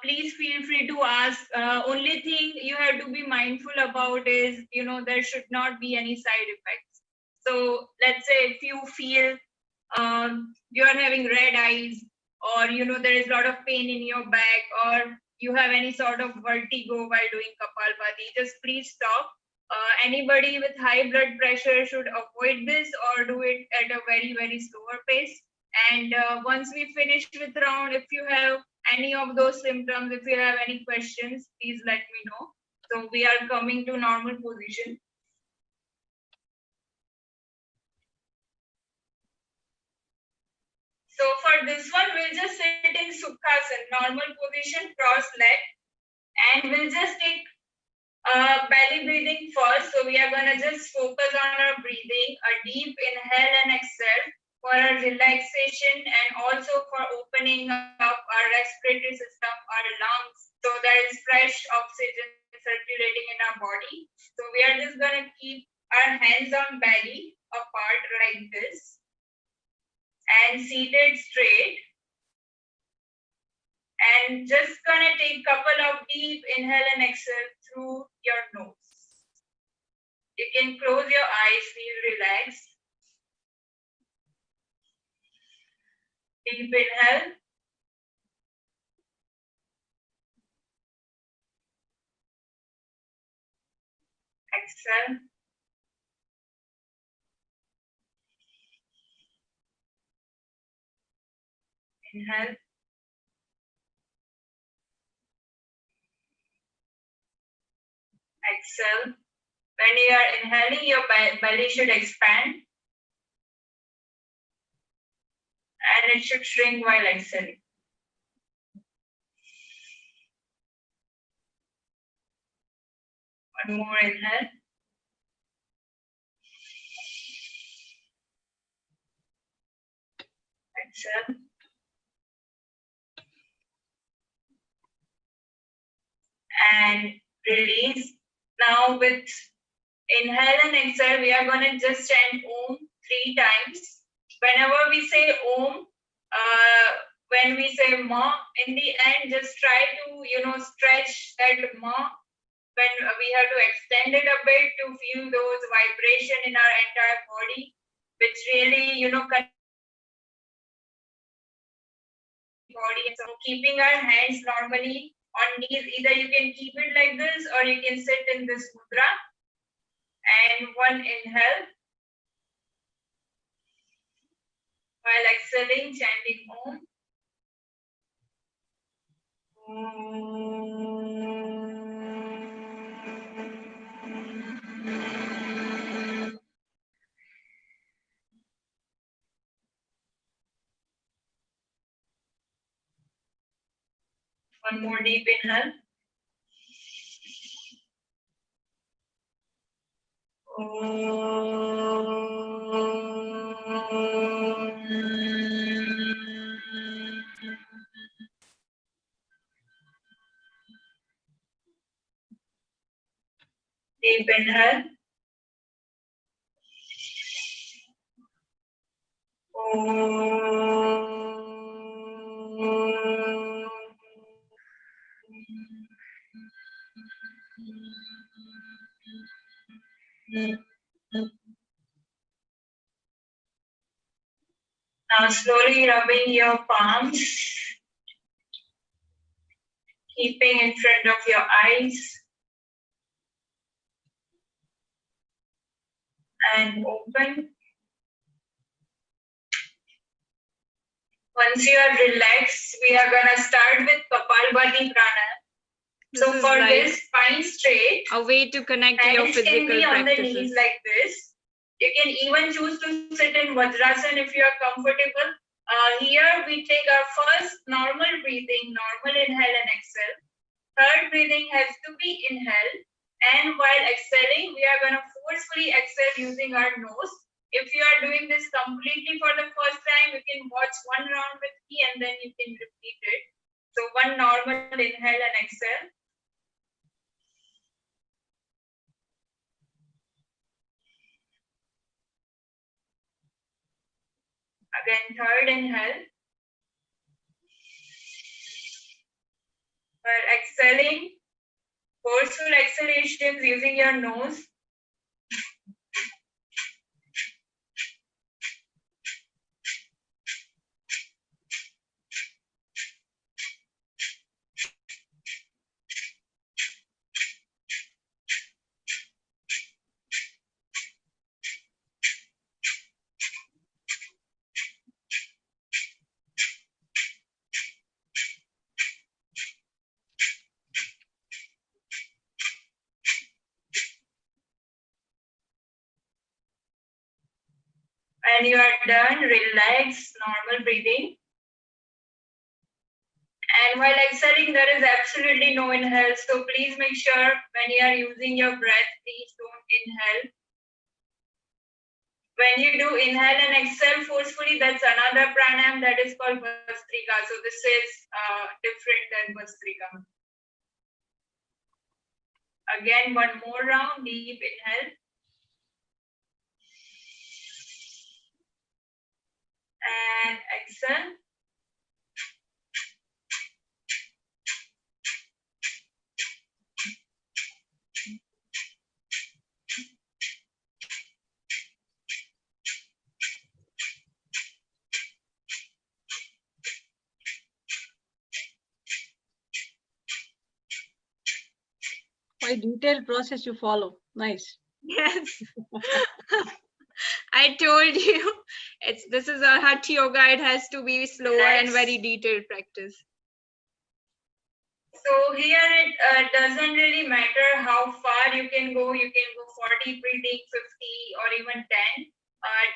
please feel free to ask. Only thing you have to be mindful about is, there should not be any side effects. So let's say if you feel you are having red eyes, or there is a lot of pain in your back, or you have any sort of vertigo while doing Kapalbhati, just please stop. Anybody with high blood pressure should avoid this or do it at a very, very slower pace. And once we finish with round, if you have any of those symptoms, if you have any questions, please let me know. So we are coming to normal position. So for this one, we'll just sit in Sukhasana, normal position, cross leg, and we'll just take belly breathing first. So we are gonna just focus on our breathing, a deep inhale and exhale for a relaxation, and also for opening up our respiratory system, our lungs, so there is fresh oxygen circulating in our body. So we are just gonna keep our hands on belly apart like this and seated straight, and just gonna take couple of deep inhale and exhale through your nose. You can close your eyes, feel relaxed. Deep inhale. Exhale. Inhale. Exhale. When you are inhaling, your belly should expand and it should shrink while exhaling. One more inhale. Exhale. And release. Now with inhale and exhale, we are going to just chant Om 3 times. Whenever we say Om, when we say Ma, in the end, just try to, stretch that Ma. When we have to extend it a bit to feel those vibration in our entire body, which really, body. And so keeping our hands normally on knees, either you can keep it like this or you can sit in this mudra. And one inhale. While exhaling, chanting Om. One more deep inhale. Deep inhale. Now slowly rubbing your palms, keeping in front of your eyes, and open. Once you are relaxed, we are gonna start with Kapalbhati Pranayama. So for this, spine straight, a way to connect to your hands can physical be on the practices. knees like this. You can even choose to sit in Vajrasana if you are comfortable. Here we take our first normal breathing, normal inhale and exhale. Third breathing has to be inhale. And while exhaling, we are going to forcefully exhale using our nose. If you are doing this completely for the first time, you can watch one round with me and then you can repeat it. So one normal inhale and exhale. Again, third inhale. While exhaling, forceful exhalations using your nose. When you are done, relax, normal breathing. And while exhaling, there is absolutely no inhale. So please make sure when you are using your breath, please don't inhale. When you do inhale and exhale forcefully, that's another pranayam that is called Bhastrika. So this is different than Bhastrika. Again, one more round, deep inhale. And exhale. Quite detailed process you follow. Nice. Yes. I told you, this is a Hatha yoga. It has to be slower and very detailed practice. So here it doesn't really matter how far you can go. You can go 40 breathing, 50 or even 10.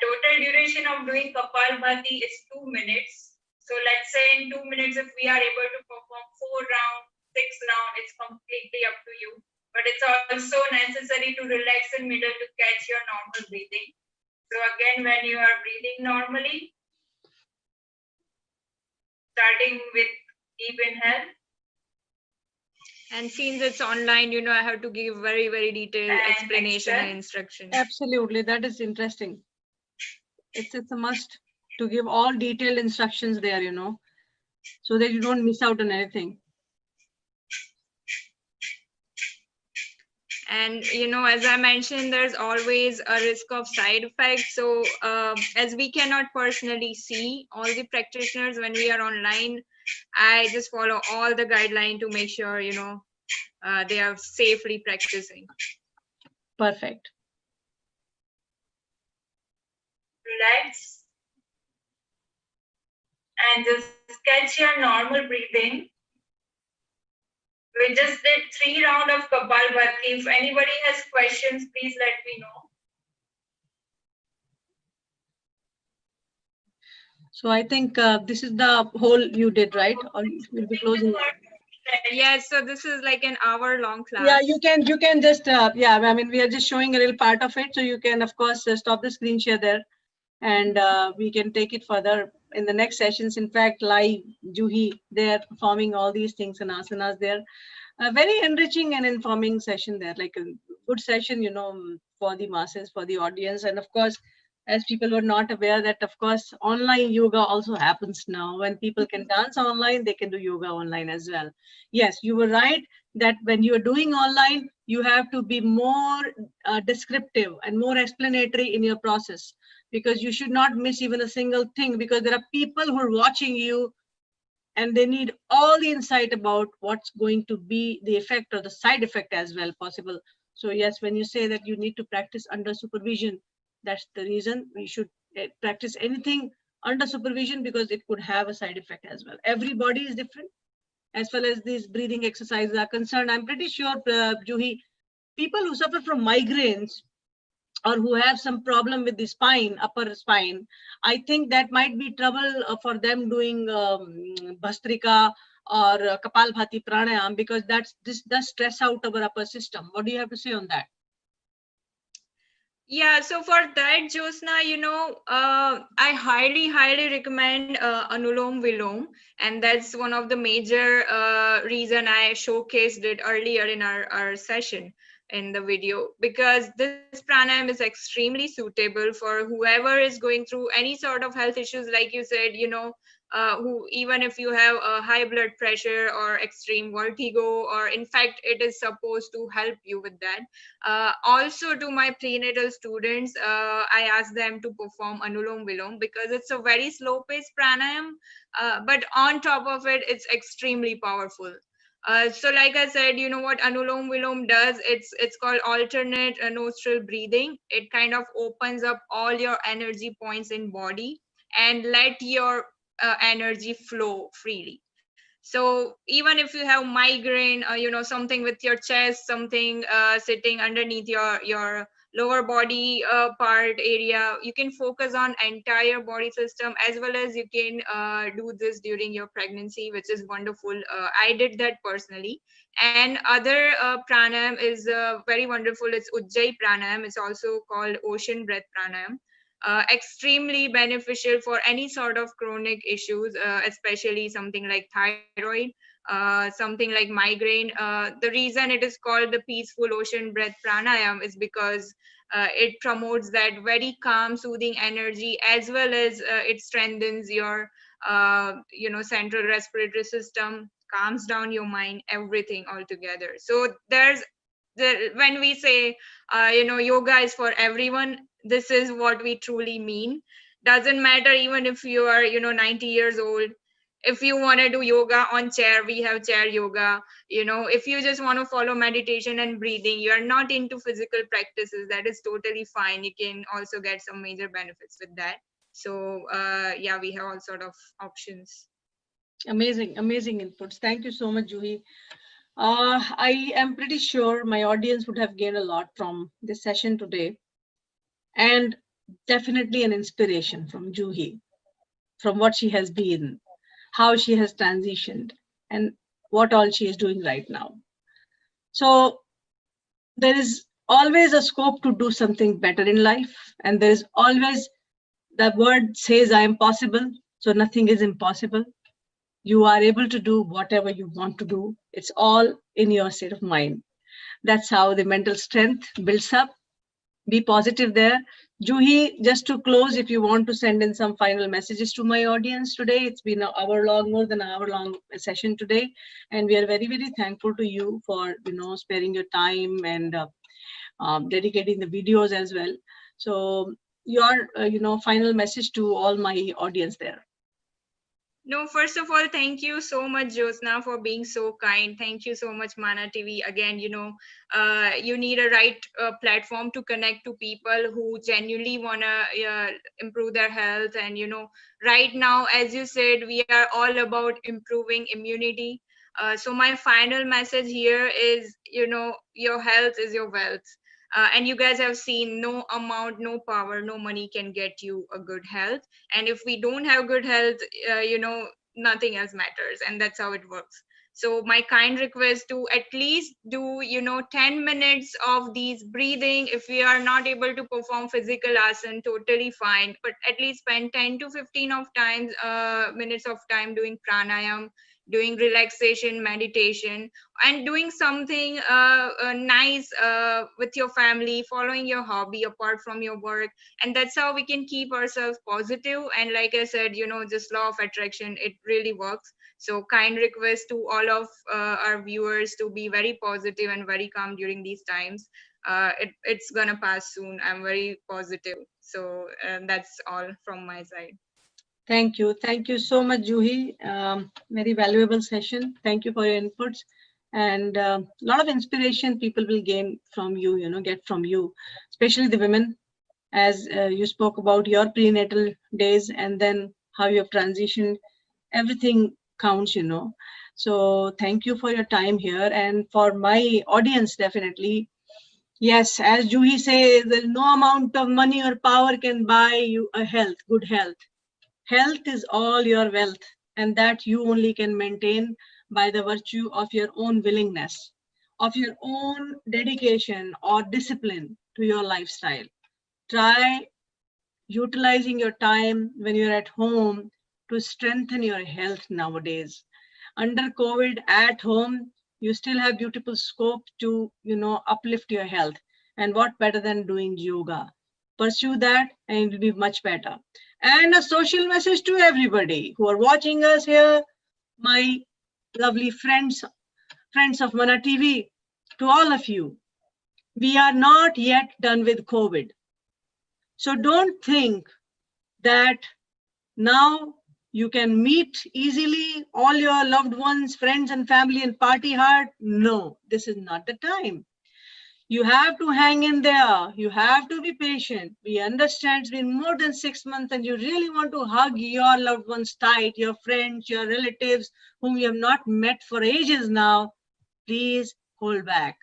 Total duration of doing Kapalbhati is 2 minutes. So let's say in 2 minutes, if we are able to perform 4 rounds, 6 rounds, it's completely up to you. But it's also necessary to relax in middle to catch your normal breathing. So again, when you are breathing normally, starting with deep inhale. And since it's online, I have to give very, very detailed explanation and instructions. Absolutely, that is interesting. It's a must to give all detailed instructions there, so that you don't miss out on anything. And, as I mentioned, there's always a risk of side effects. So as we cannot personally see all the practitioners when we are online, I just follow all the guideline to make sure, they are safely practicing. Perfect. Relax and just catch your normal breathing. We just did 3 rounds of Kapalbhati. If anybody has questions, please let me know. So I think this is the whole you did, right? Or you'll be closing. Yes, so this is like an hour-long class. Yeah, you can just yeah. I mean, we are just showing a little part of it, so you can of course stop the screen share there, and we can take it further in the next sessions. In fact, live Juhi, they are performing all these things and asanas there. A very enriching and informing session there, like a good session, for the masses, for the audience. And of course, as people were not aware that, of course, online yoga also happens now. When people can dance online, they can do yoga online as well. Yes, you were right that when you are doing online, you have to be more descriptive and more explanatory in your process, because you should not miss even a single thing, because there are people who are watching you and they need all the insight about what's going to be the effect or the side effect as well possible. So yes, when you say that you need to practice under supervision, that's the reason we should practice anything under supervision, because it could have a side effect as well. Everybody is different as far as these breathing exercises are concerned. I'm pretty sure, Juhi, people who suffer from migraines or who have some problem with the spine, upper spine, I think that might be trouble for them doing Bhastrika or Kapalbhati pranayam, because this does stress out our upper system. What do you have to say on that? Yeah, so for that, Josna, I highly recommend Anulom Vilom, and that's one of the major reason I showcased it earlier in our session in the video, because this pranayam is extremely suitable for whoever is going through any sort of health issues, like you said, who, even if you have a high blood pressure or extreme vertigo, or in fact, it is supposed to help you with that. Also, to my prenatal students, I ask them to perform Anulom Vilom, because it's a very slow paced pranayam, but on top of it, it's extremely powerful. So like I said, you know what Anulom Vilom does? It's called alternate nostril breathing. It kind of opens up all your energy points in body and let your energy flow freely. So even if you have migraine, something with your chest, something sitting underneath your lower body part area, you can focus on entire body system, as well as you can do this during your pregnancy, which is wonderful. I did that personally. And other pranayam is very wonderful. It's Ujjayi pranayam. It's also called ocean breath pranayam. Extremely beneficial for any sort of chronic issues, especially something like thyroid, something like migraine. The reason it is called the peaceful ocean breath pranayam is because it promotes that very calm, soothing energy, as well as it strengthens your, central respiratory system, calms down your mind, everything altogether. So when we say, yoga is for everyone, this is what we truly mean. Doesn't matter even if you are 90 years old. If you want to do yoga on chair, we have chair yoga. If you just want to follow meditation and breathing, you are not into physical practices, that is totally fine. You can also get some major benefits with that. So yeah, we have all sort of options. Amazing inputs. Thank you so much, Juhi. I am pretty sure my audience would have gained a lot from this session today, and definitely an inspiration from Juhi, from what she has been, how she has transitioned, and what all she is doing right now. So there is always a scope to do something better in life, and there is always, the word says, I am possible, so nothing is impossible. You are able to do whatever you want to do. It's all in your state of mind. That's how the mental strength builds up. Be positive there. Juhi, just to close, if you want to send in some final messages to my audience today. It's been an hour long, more than an hour long session today, and we are very, very thankful to you for sparing your time and dedicating the videos as well. So your final message to all my audience there. No, first of all, thank you so much, Josna, for being so kind. Thank you so much, Mana TV. Again, you need a right platform to connect to people who genuinely wanna improve their health. And right now, as you said, we are all about improving immunity. So my final message here is, your health is your wealth. And you guys have seen, no amount, no power, no money can get you a good health. And if we don't have good health, nothing else matters, and that's how it works. So my kind request to at least do 10 minutes of these breathing. If we are not able to perform physical asana, totally fine, but at least spend 10 to 15 of times minutes of time doing pranayam, doing relaxation meditation, and doing something nice with your family, following your hobby apart from your work. And that's how we can keep ourselves positive. And like I said, just law of attraction, it really works. So kind request to all of our viewers to be very positive and very calm during these times. It's gonna pass soon, I'm very positive. So that's all from my side. Thank you. Thank you so much, Juhi. Very valuable session. Thank you for your inputs. And a lot of inspiration people will gain from you, get from you, especially the women, as you spoke about your prenatal days and then how you have transitioned. Everything counts. So thank you for your time here. And for my audience, definitely, yes, as Juhi says, no amount of money or power can buy you a good health. Health is all your wealth, and that you only can maintain by the virtue of your own willingness, of your own dedication or discipline to your lifestyle. Try utilizing your time when you're at home to strengthen your health nowadays. Under COVID at home, you still have beautiful scope to, uplift your health. And what better than doing yoga? Pursue that and it will be much better. And a social message to everybody who are watching us here, my lovely friends of Mana TV, to all of you, we are not yet done with COVID. So don't think that now you can meet easily all your loved ones, friends and family and party hard. No, this is not the time. You have to hang in there. You have to be patient. We understand it's been more than 6 months and you really want to hug your loved ones tight, your friends, your relatives whom you have not met for ages now. Please hold back.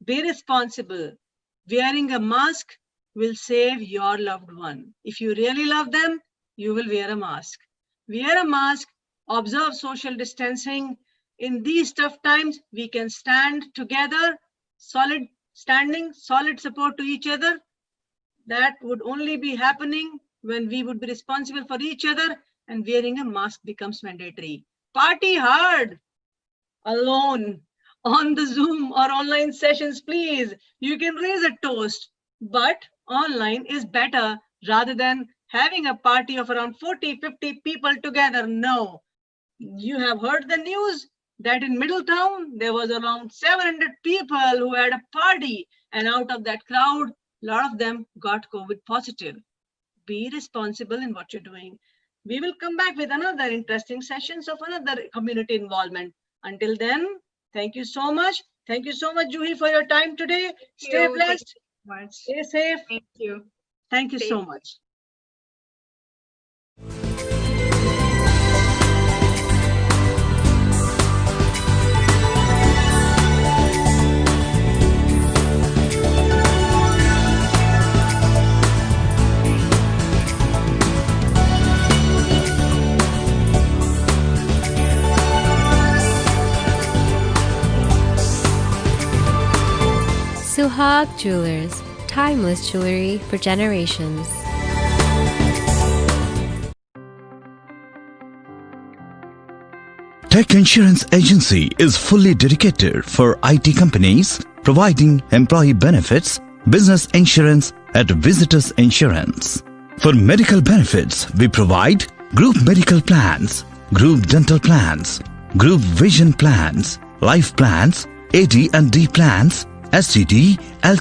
Be responsible. Wearing a mask will save your loved one. If you really love them, you will wear a mask. Wear a mask, observe social distancing. In these tough times, we can stand together, solid support to each other. That would only be happening when we would be responsible for each other and wearing a mask becomes mandatory. Party hard, alone, on the Zoom or online sessions, please. You can raise a toast, but online is better rather than having a party of around 40-50 people together. No, you have heard the news that in Middletown, there was around 700 people who had a party, and out of that crowd, a lot of them got COVID positive. Be responsible in what you're doing. We will come back with another interesting sessions of another community involvement. Until then, thank you so much. Thank you so much, Juhi, for your time today. Stay blessed. Stay safe. Thank you. Thank you so much. Suhag Jewelers, timeless jewelry for generations. Tech Insurance Agency is fully dedicated for IT companies, providing employee benefits, business insurance at Visitors Insurance. For medical benefits, we provide group medical plans, group dental plans, group vision plans, life plans, AD&D plans, STD, LTD.